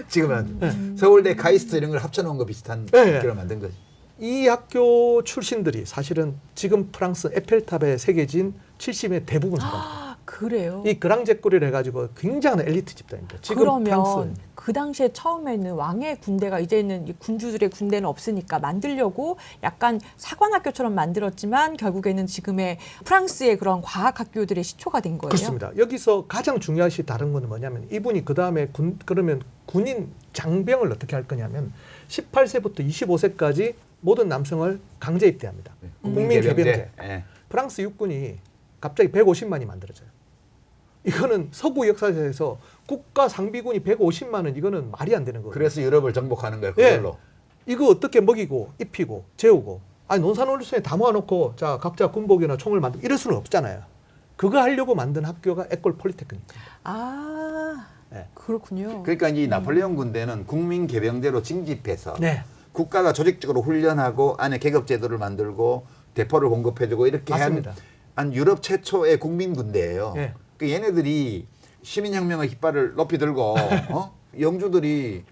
지금은 서울대 카이스트 이런 걸 합쳐놓은 거 비슷한 네. 학교를 만든 거지. 이 학교 출신들이 사실은 지금 프랑스 에펠탑에 새겨진 70의 대부분 사람들. 그래요. 이 그랑제꼬리를 해가지고 굉장한 엘리트 집단입니다. 지금 그러면 프랑스. 그 당시에 처음에는 왕의 군대가 이제는 이 군주들의 군대는 없으니까 만들려고 약간 사관학교처럼 만들었지만 결국에는 지금의 프랑스의 그런 과학학교들의 시초가 된 거예요. 그렇습니다. 여기서 가장 중요시 다른 거는 뭐냐면 이분이 그 다음에 그러면 군인 장병을 어떻게 할 거냐면 18세부터 25세까지 모든 남성을 강제 입대합니다. 국민 개병제. 예. 프랑스 육군이 갑자기 150만이 만들어져요. 이거는 서구 역사에서 국가 상비군이 150만은 이거는 말이 안 되는 거예요. 그래서 유럽을 정복하는 거예요. 그걸로. 이거 어떻게 먹이고 입히고 재우고 아니 논산올수에 다 모아놓고 자 각자 군복이나 총을 만들고 이럴 수는 없잖아요. 그거 하려고 만든 학교가 에콜 폴리테크닉. 아 네. 그렇군요. 그러니까 이 나폴레옹 군대는 국민 개병제로 징집해서 네. 국가가 조직적으로 훈련하고 안에 계급 제도를 만들고 대포를 공급해주고 이렇게 맞습니다. 한 유럽 최초의 국민 군대예요. 네. 그 얘네들이 시민혁명의 깃발을 높이 들고 영주들이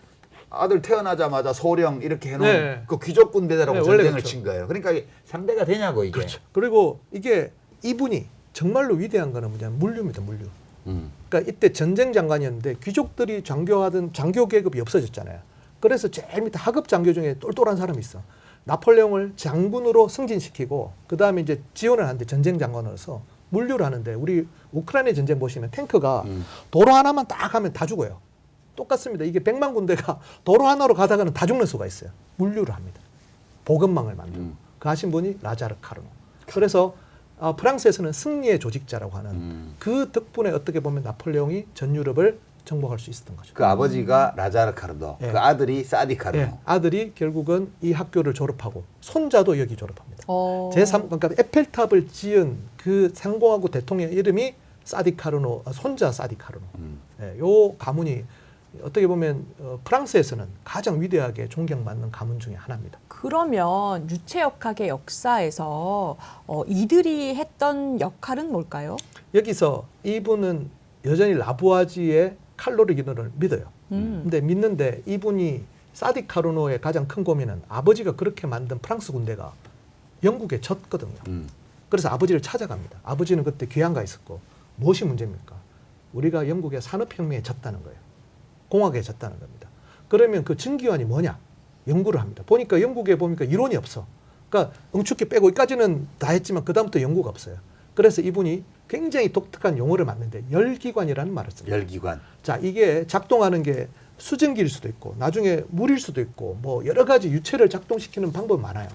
아들 태어나자마자 소령 이렇게 해놓은 네. 그 귀족 군대라고 네, 원래 전쟁을 그렇죠. 친 거예요. 그러니까 이게 상대가 되냐고 이게. 그렇죠. 그리고 이게 이분이 정말로 위대한 거는 뭐냐면 물류입니다. 물류. 그러니까 이때 전쟁 장관이었는데 귀족들이 장교하던 장교 계급이 없어졌잖아요. 그래서 제일 밑에 하급 장교 중에 똘똘한 사람이 있어. 나폴레옹을 장군으로 승진시키고 그 다음에 이제 지원을 하는데 전쟁 장관으로서 물류를 하는데 우리 우크라이나 전쟁 보시면 탱크가 도로 하나만 딱 하면 다 죽어요. 똑같습니다. 이게 100만 군대가 도로 하나로 가다가는 다 죽는 수가 있어요. 물류를 합니다. 보급망을 만들고. 그 하신 분이 라자르 카르노. 그래서 프랑스에서는 승리의 조직자라고 하는 그 덕분에 어떻게 보면 나폴레옹이 전 유럽을 정복할 수 있었던 거죠. 그 아버지가 라자르 카르노, 예. 그 아들이 사디 카르노. 예, 아들이 결국은 이 학교를 졸업하고 손자도 여기 졸업합니다. 그러니까 에펠탑을 지은 그 상공하고 대통령 이름이 사디 카르노, 손자 사디 카르노. 예, 요 가문이 어떻게 보면 프랑스에서는 가장 위대하게 존경받는 가문 중에 하나입니다. 그러면 유채역학의 역사에서 이들이 했던 역할은 뭘까요? 여기서 이분은 여전히 라부아지의 칼로리 기능을 믿어요. 근데 믿는데 이분이 사디 카르노의 가장 큰 고민은 아버지가 그렇게 만든 프랑스 군대가 영국에 졌거든요. 그래서 아버지를 찾아갑니다. 아버지는 그때 귀향가 있었고 무엇이 문제입니까? 우리가 영국의 산업혁명에 졌다는 거예요. 공학에 졌다는 겁니다. 그러면 그 증기환이 뭐냐? 연구를 합니다. 보니까 영국에 보니까 이론이 없어. 그러니까 응축기 빼고 여기까지는 다 했지만 그 다음부터 연구가 없어요. 그래서 이분이 굉장히 독특한 용어를 만드는데 열기관이라는 말을 씁니다. 열기관. 자, 이게 작동하는 게 수증기일 수도 있고 나중에 물일 수도 있고 뭐 여러 가지 유체를 작동시키는 방법이 많아요.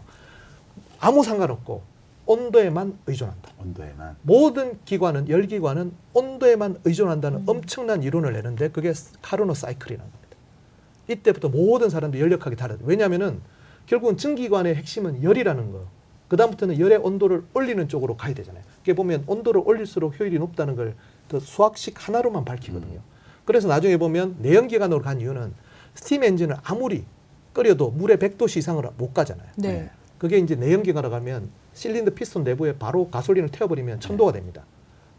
아무 상관없고 온도에만 의존한다. 온도에만. 모든 기관은 열기관은 온도에만 의존한다는 엄청난 이론을 내는데 그게 카르노 사이클이라는 겁니다. 이때부터 모든 사람들이 열역학이 다르다. 왜냐하면은 결국은 증기관의 핵심은 열이라는 거. 그 다음부터는 열의 온도를 올리는 쪽으로 가야 되잖아요. 이게 보면 온도를 올릴수록 효율이 높다는 걸 그 수학식 하나로만 밝히거든요. 그래서 나중에 보면 내연기관으로 간 이유는 스팀 엔진을 아무리 끓여도 물에 100도씨 이상으로 못 가잖아요. 네. 그게 이제 내연기관으로 가면 실린더 피스톤 내부에 바로 가솔린을 태워버리면 1000도가 됩니다.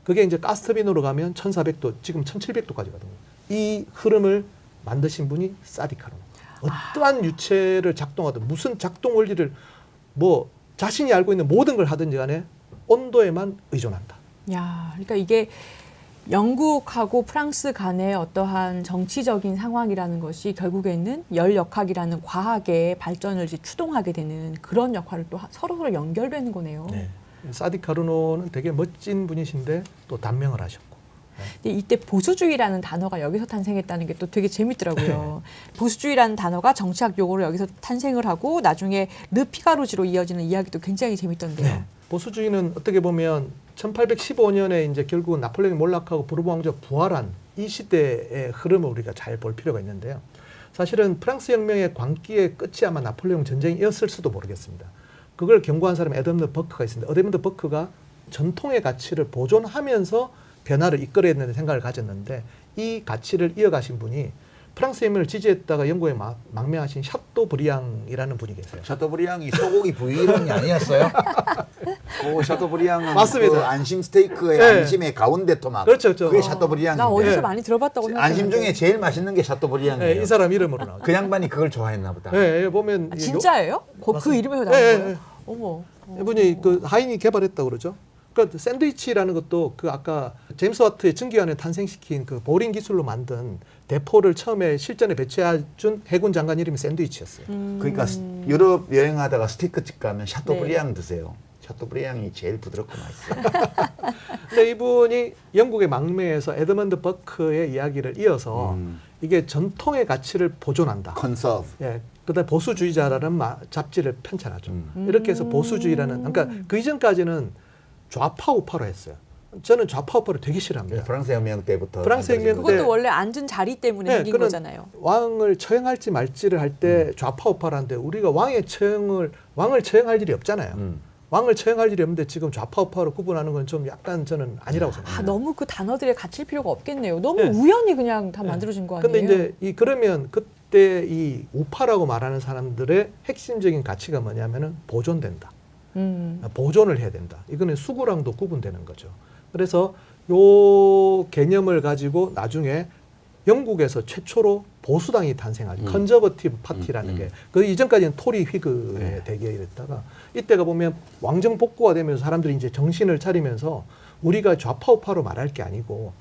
그게 이제 가스터빈으로 가면 1400도, 지금 1700도까지거든요. 이 흐름을 만드신 분이 사딕 카르노. 어떠한 유체를 작동하든 무슨 작동 원리를 뭐 자신이 알고 있는 모든 걸 하든지 간에 온도에만 의존한다. 야, 그러니까 이게 영국하고 프랑스 간의 어떠한 정치적인 상황이라는 것이 결국에는 열역학이라는 과학의 발전을 이제 추동하게 되는 그런 역할을 또 서로 연결되는 거네요. 네. 사딕 카르노는 되게 멋진 분이신데 또 단명을 하셨고. 근데 이때 보수주의라는 단어가 여기서 탄생했다는 게 또 되게 재밌더라고요. 보수주의라는 단어가 정치학 용어로 여기서 탄생을 하고 나중에 르피가루지로 이어지는 이야기도 굉장히 재밌던데요. 네. 보수주의는 어떻게 보면 1815년에 이제 결국은 나폴레옹이 몰락하고 부르봉 왕조가 부활한 이 시대의 흐름을 우리가 잘 볼 필요가 있는데요. 사실은 프랑스 혁명의 광기의 끝이 아마 나폴레옹 전쟁이었을 수도 모르겠습니다. 그걸 경고한 사람이 에드먼드 버크가 있습니다. 에드먼드 버크가 전통의 가치를 보존하면서 변화를 이끌어내는 생각을 가졌는데 이 가치를 이어가신 분이 프랑스 혁명을 지지했다가 영국에 망명하신 샤토브리앙이라는 분이 계세요. 샤토브리앙이 소고기 부위론이 아니었어요? 오, 샤토브리앙은 맞습니다. 그 안심 스테이크의 네. 안심의 가운데 토막. 그렇죠, 그렇죠. 그게 샤토브리앙이에요. 나 어디서 네. 많이 들어봤다고 생각했는데. 안심 중에 제일 맛있는 게 샤토브리앙이에요. 네, 이 사람 이름으로 나오죠. 그 양반이 그걸 좋아했나 보다. 네, 보면 아, 진짜예요? 그 맞습니다. 이름에서 나온 네, 거예요? 네. 어머. 이분이 그 하인이 개발했다고 그러죠. 그러니까 샌드위치라는 것도 그 아까 제임스 와트의 증기관을 탄생시킨 그 보링 기술로 만든 대포를 처음에 실전에 배치해준 해군 장관 이름이 샌드위치였어요. 그러니까 유럽 여행하다가 스테이크집 가면 샤토브리앙 드세요. 샤토브리앙이 제일 부드럽고 맛있어요. 근데 이분이 영국의 망명에서 에드먼드 버크의 이야기를 이어서 이게 전통의 가치를 보존한다. 컨서브. 예. 그다음 보수주의자라는 잡지를 편찬하죠. 이렇게 해서 보수주의라는 그러니까 그 이전까지는 좌파 우파로 했어요. 저는 좌파 우파를 되게 싫어합니다. 프랑스 혁명 때부터. 프랑스 혁명 만들어진 때- 그것도 원래 앉은 자리 때문에 네, 생긴 그는 거잖아요. 왕을 처형할지 말지를 할 때 좌파 우파라는데 우리가 왕을 처형할 일이 없잖아요. 왕을 처형할 일이 없는데 지금 좌파 우파로 구분하는 건 좀 약간 저는 아니라고 아, 생각해요. 너무 그 단어들에 갇힐 필요가 없겠네요. 너무 네. 우연히 그냥 다 만들어진 거 아니에요? 근데 이제 그러면 그때 이 우파라고 말하는 사람들의 핵심적인 가치가 뭐냐면은 보존된다. 보존을 해야 된다. 이거는 수구랑도 구분되는 거죠. 그래서 요 개념을 가지고 나중에 영국에서 최초로 보수당이 탄생하죠. 컨저버티브 파티라는 게. 그 이전까지는 토리 휘그의 대결이었다가 이때가 보면 왕정 복구가 되면서 사람들이 이제 정신을 차리면서 우리가 좌파 우파로 말할 게 아니고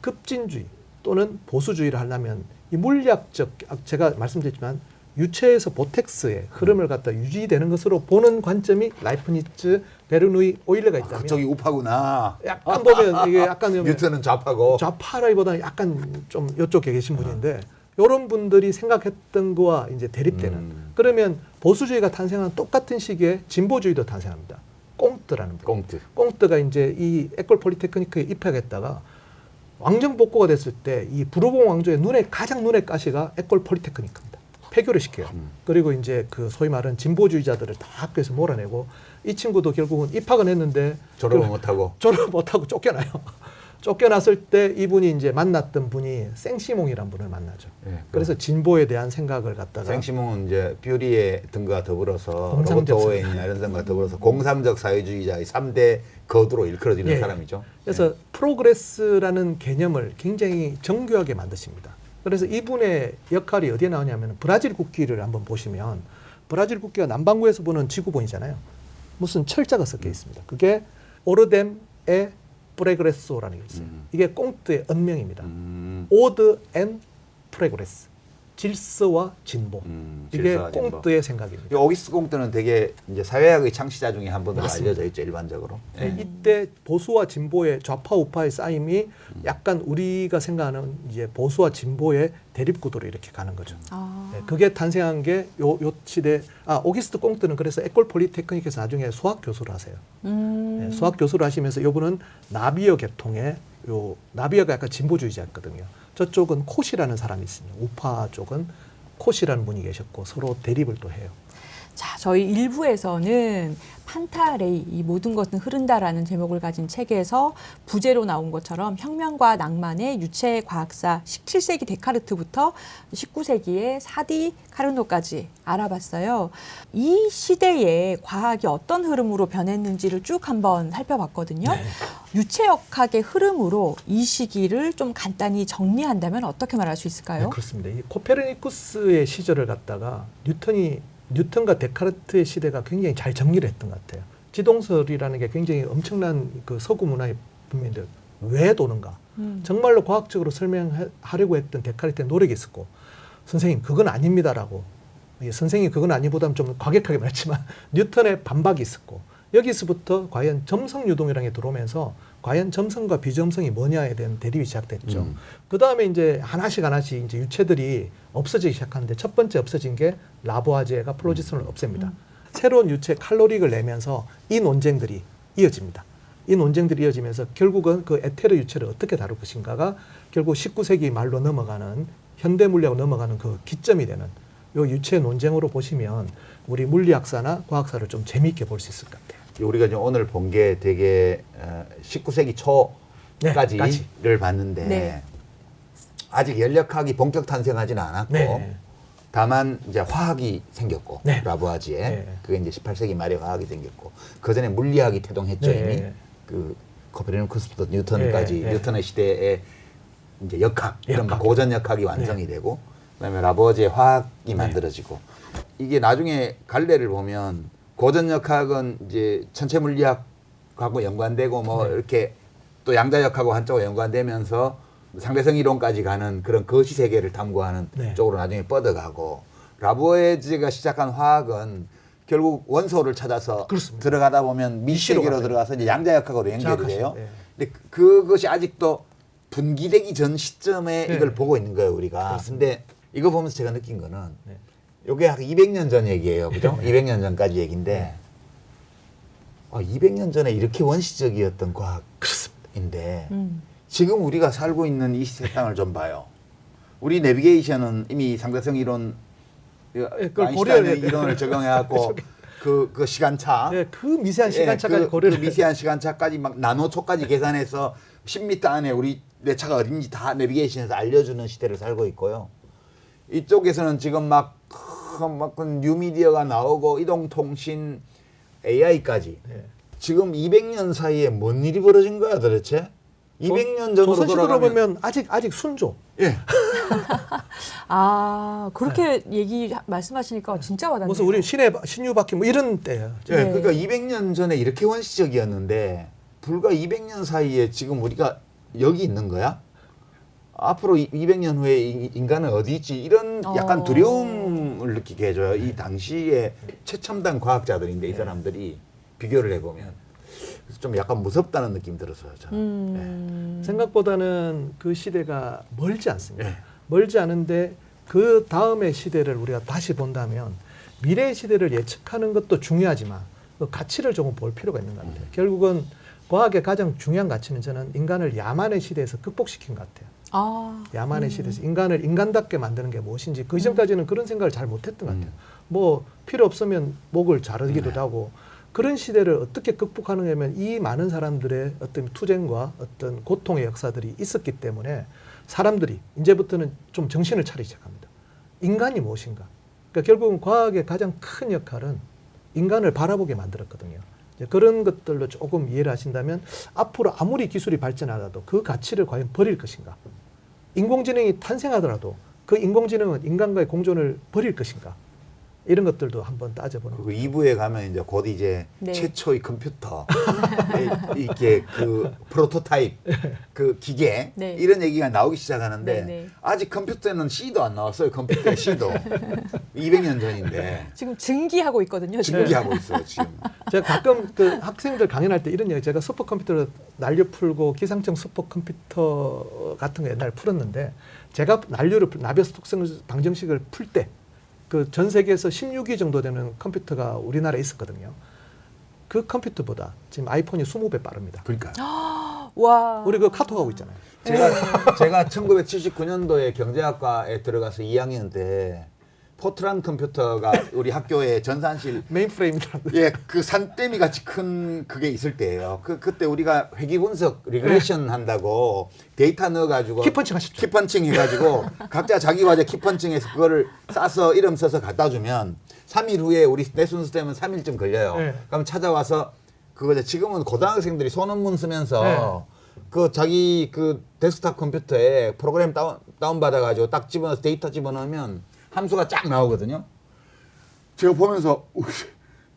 급진주의 또는 보수주의를 하려면 이 물리학적 제가 말씀드렸지만 유체에서 보텍스의 흐름을 갖다 유지되는 것으로 보는 관점이 라이프니츠, 베르누이, 오일러가 있다면 저기 우파구나. 약간 보면 이게 약간 뉴턴은 좌파고. 좌파라기보다는 약간 좀 이쪽에 계신 분인데 이런 분들이 생각했던 거와 이제 대립되는 그러면 보수주의가 탄생한 똑같은 시기에 진보주의도 탄생합니다. 꽁트라는 분. 꽁트가 이제 이 에콜 폴리테크니크에 입학했다가 왕정 복구가 됐을 때 이 부르봉 왕조의 가장 눈에 가시가 에콜 폴리테크니크입니다. 폐교를 시켜요. 그리고 이제 그 소위 말하는 진보주의자들을 다 학교에서 몰아내고 이 친구도 결국은 입학은 했는데 졸업을 못하고. 졸업 못하고 쫓겨나요. 쫓겨났을 때 이분이 이제 만났던 분이 생시몽이라는 분을 만나죠. 예, 그래서 진보에 대한 생각을 갖다가 생시몽은 이제 뷰리의 등과 더불어서 공상적 로버트 오웬이나 이런 등과 더불어서 공상적 사회주의자의 3대 거두로 일컬어지는 예. 사람이죠. 그래서 프로그레스라는 개념을 굉장히 정교하게 만드십니다. 그래서 이분의 역할이 어디에 나오냐면 브라질 국기를 한번 보시면 브라질 국기가 남반구에서 보는 지구본이잖아요. 무슨 철자가 섞여 있습니다. 그게 오르뎀의 프레그레소라는 게 있어요. 이게 꽁트의 언명입니다. 오드 앤 프레그레스. 질서와 진보. 이게 질서와 진보. 꽁트의 생각입니다. 이 오기스트 꽁트는 되게 이제 사회학의 창시자 중에 한 분으로 맞습니다. 알려져 있죠, 일반적으로. 이때 보수와 진보의 좌파 우파의 쌓임이 약간 우리가 생각하는 이제 보수와 진보의 대립 구도로 이렇게 가는 거죠. 네, 그게 탄생한 게 요 시대 오기스트 꽁트는 그래서 에콜 폴리테크닉에서 나중에 수학 교수를 하세요. 네, 수학 교수를 하시면서 요분은 나비어 계통의 나비어가 약간 진보주의자였거든요. 저쪽은 콧이라는 사람이 있습니다. 우파 쪽은 콧이라는 분이 계셨고 서로 대립을 또 해요. 자, 저희 1부에서는 판타레이 이 모든 것은 흐른다라는 제목을 가진 책에서 부제로 나온 것처럼 혁명과 낭만의 유체 과학사 17세기 데카르트부터 19세기의 사디 카르노까지 알아봤어요. 이 시대에 과학이 어떤 흐름으로 변했는지를 쭉 한번 살펴봤거든요. 네. 유체역학의 흐름으로 이 시기를 좀 간단히 정리한다면 어떻게 말할 수 있을까요? 네, 그렇습니다. 이 코페르니쿠스의 시절을 갖다가 뉴턴과 데카르트의 시대가 굉장히 잘 정리를 했던 것 같아요. 지동설이라는 게 굉장히 엄청난 그 서구 문화의 분면인데 왜 도는가? 정말로 과학적으로 설명하려고 했던 데카르트의 노력이 있었고 선생님 그건 아닙니다라고 선생님 그건 아니보다는 좀 과격하게 말했지만 뉴턴의 반박이 있었고 여기서부터 과연 점성 유동이라는 게 들어오면서 과연 점성과 비점성이 뭐냐에 대한 대립이 시작됐죠. 그 다음에 이제 하나씩 이제 유체들이 없어지기 시작하는데 첫 번째 없어진 게 라보아제가 플로지스톤을 없앱니다. 새로운 유체 칼로릭을 내면서 이 논쟁들이 이어집니다. 이 논쟁들이 이어지면서 결국은 그 에테르 유체를 어떻게 다룰 것인가가 결국 19세기 말로 넘어가는 현대 물리학으로 넘어가는 그 기점이 되는 요 유체 논쟁으로 보시면 우리 물리학사나 과학사를 좀 재미있게 볼 수 있을 것 같아요. 우리가 이제 오늘 본 게 되게 19세기 초까지를 봤는데 네. 아직 연력학이 본격 탄생하지는 않았고 네. 다만 이제 화학이 생겼고 네. 라부아지에 네. 그게 이제 18세기 말에 화학이 생겼고 그 전에 물리학이 태동했죠. 네. 이미 그 코페르니쿠스부터 뉴턴까지 네. 네. 뉴턴의 시대에 이제 역학 이런 역학. 고전 역학이 완성이 되고 그다음에 라부아지의 화학이 만들어지고 이게 나중에 갈래를 보면 고전 역학은 이제 전체 물리학하고 연관되고 뭐 이렇게 또 양자역학하고 한쪽으로 연관되면서 상대성 이론까지 가는 그런 거시 세계를 탐구하는 쪽으로 나중에 뻗어가고 라부아제가 시작한 화학은 결국 원소를 찾아서 그렇습니다. 들어가다 보면 미세계로 가요. 들어가서 이제 양자역학으로 연결이 정확하시네. 돼요. 네. 근데 그것이 아직도 분기되기 전 시점에 네. 이걸 보고 있는 거예요, 우리가. 그렇습니다. 근데 이거 보면서 제가 느낀 거는 네. 이게 한 200년 전 얘기예요. 그죠? 네. 200년 전까지 얘기인데 200년 전에 이렇게 원시적이었던 과학인데 지금 우리가 살고 있는 이 세상을 좀 봐요. 우리 내비게이션은 이미 상대성 이론 그걸 아인슈타인의 고려해야 이론을 적용해갖고 그 시간차 네, 그 미세한 시간차까지 그 고려를 미세한 시간차까지 막 나노초까지 계산해서 10m 안에 우리 내 차가 어딘지 다 내비게이션에서 알려주는 시대를 살고 있고요. 이쪽에서는 지금 막 뉴미디어가 나오고 이동통신 AI까지 네. 지금 200년 사이에 뭔 일이 벌어진 거야 도대체? 200년 전으로 조선시대로 돌아가면 보면 아직 순조. 예. 아 그렇게 말씀하시니까 진짜 와닿네요. 무슨 우리 신유바퀴 뭐 이런 때예요. 예, 네. 그러니까 200년 전에 이렇게 원시적이었는데 불과 200년 사이에 지금 우리가 여기 있는 거야? 앞으로 200년 후에 인간은 어디 있지? 이런 약간 두려움을 느끼게 해줘요. 이 당시에 최첨단 과학자들인데 이 사람들이 비교를 해보면 그래서 좀 약간 무섭다는 느낌이 들었어요. 저는. 생각보다는 그 시대가 멀지 않습니다. 네. 멀지 않은데 그 다음의 시대를 우리가 다시 본다면 미래의 시대를 예측하는 것도 중요하지만 그 가치를 조금 볼 필요가 있는 것 같아요. 결국은 과학의 가장 중요한 가치는 저는 인간을 야만의 시대에서 극복시킨 것 같아요. 야만의 시대에서 인간을 인간답게 만드는 게 무엇인지 그 전까지는 그런 생각을 잘 못했던 것 같아요. 뭐 필요 없으면 목을 자르기도 하고 그런 시대를 어떻게 극복하느냐면 이 많은 사람들의 어떤 투쟁과 어떤 고통의 역사들이 있었기 때문에 사람들이 이제부터는 좀 정신을 차리기 시작합니다. 인간이 무엇인가? 그러니까 결국은 과학의 가장 큰 역할은 인간을 바라보게 만들었거든요. 이제 그런 것들로 조금 이해를 하신다면 앞으로 아무리 기술이 발전하더라도 그 가치를 과연 버릴 것인가? 인공지능이 탄생하더라도 그 인공지능은 인간과의 공존을 버릴 것인가? 이런 것들도 한번 따져보는 그리고 2부에 가면 이제 곧 이제 네. 최초의 컴퓨터 이게 그 프로토타입 그 기계 네. 이런 얘기가 나오기 시작하는데 네, 네. 아직 컴퓨터에는 C도 안 나왔어요. 컴퓨터의 C도 200년 전인데 지금 증기하고 있거든요. 지금. 준비하고 있어요 지금. 제가 가끔 그 학생들 강연할 때 이런 얘기 제가 슈퍼컴퓨터로 난류 풀고 기상청 슈퍼컴퓨터 같은 거 옛날에 풀었는데 제가 나비에서 독성 방정식을 풀 때 그 전 세계에서 16위 정도 되는 컴퓨터가 우리나라에 있었거든요. 그 컴퓨터보다 지금 아이폰이 20배 빠릅니다. 그러니까 와. 우리 그 카톡 하고 있잖아요. 제가 1979년도에 경제학과에 들어가서 2학년 때 포트란 컴퓨터가 우리 학교에 전산실 메인프레임이라는 예, 그 산더미 같이 큰 그게 있을 때예요. 그때 우리가 회귀 분석 리그레션 한다고 데이터 넣어가지고 키펀칭 하셨죠? 키펀칭 해가지고 각자 자기 과제 키펀칭해서 그거를 싸서 이름 써서 갖다 주면 3일 후에 우리 내 순서 때면 3일쯤 걸려요. 네. 그럼 찾아와서 그거 지금은 고등학생들이 손논문 쓰면서 네. 그 자기 그 데스크탑 컴퓨터에 프로그램 다운 받아가지고 딱 집어넣어서 데이터 집어넣으면 함수가 쫙 나오거든요. 제가 보면서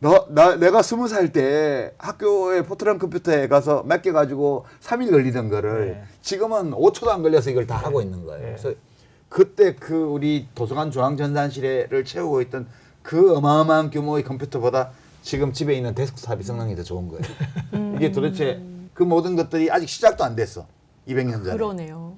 내가 20살 때 학교에 포트란 컴퓨터에 가서 맡겨가지고 3일 걸리던 거를 네. 지금은 5초도 안 걸려서 이걸 다 하고 있는 거예요. 네. 그래서 그때 그 우리 도서관 중앙전산실을 채우고 있던 그 어마어마한 규모의 컴퓨터보다 지금 집에 있는 데스크탑이 성능이 더 좋은 거예요. 이게 도대체 그 모든 것들이 아직 시작도 안 됐어. 200년 전에. 그러네요.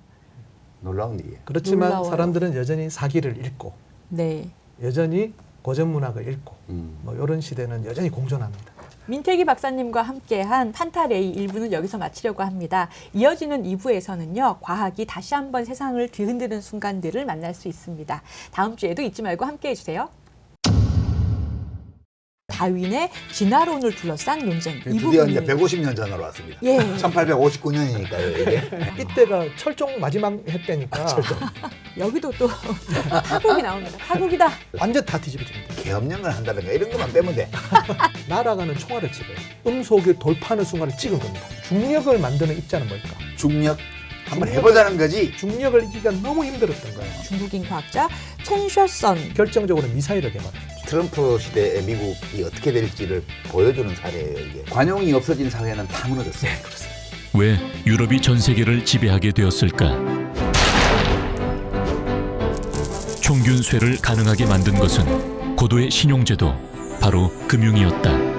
놀라운 일이에요. 그렇지만 놀라워요. 사람들은 여전히 사기를 읽고 네. 여전히 고전 문학을 읽고 음. 뭐 이런 시대는 여전히 공존합니다. 민태기 박사님과 함께한 판타레이 1부는 여기서 마치려고 합니다. 이어지는 2부에서는요. 과학이 다시 한번 세상을 뒤흔드는 순간들을 만날 수 있습니다. 다음 주에도 잊지 말고 함께해 주세요. 다윈의 진화론을 둘러싼 논쟁. 이 드디어 이제 부분이 150년 전으로 왔습니다. 예. 1859년이니까요, 이게. 이때가 철종 마지막 해 때니까 여기도 또 파국이 나옵니다. 파국이다. 완전 다 뒤집어집니다. 계엄령을 한다든가 이런 것만 빼면 돼. 날아가는 총알을 찍어요. 음속을 돌파하는 순간을 찍은 겁니다. 중력을 만드는 입자는 뭘까? 중력 한번 해보자는 거지. 중력을 이기가 너무 힘들었던 거예요. 중국인 과학자 첸 셔선. 결정적으로 미사일을 개발했죠. 트럼프 시대의 미국이 어떻게 될지를 보여주는 사례예요, 이게. 관용이 없어진 사회는 다 무너졌어요. 왜 유럽이 전 세계를 지배하게 되었을까? 총균쇠를 가능하게 만든 것은 고도의 신용제도, 바로 금융이었다.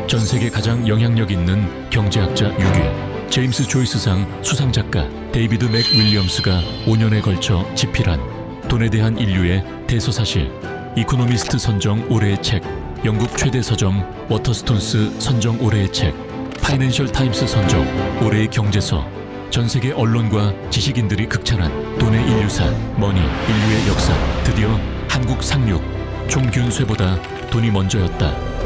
전 세계 가장 영향력 있는 경제학자 6위, 제임스 조이스상 수상작가 데이비드 맥 윌리엄스가 5년에 걸쳐 집필한 돈에 대한 인류의 대서사실, 이코노미스트 선정 올해의 책, 영국 최대 서점 워터스톤스 선정 올해의 책, 파이낸셜 타임스 선정 올해의 경제서, 전 세계 언론과 지식인들이 극찬한 돈의 인류사, 머니, 인류의 역사, 드디어 한국 상륙, 총균쇠보다 돈이 먼저였다.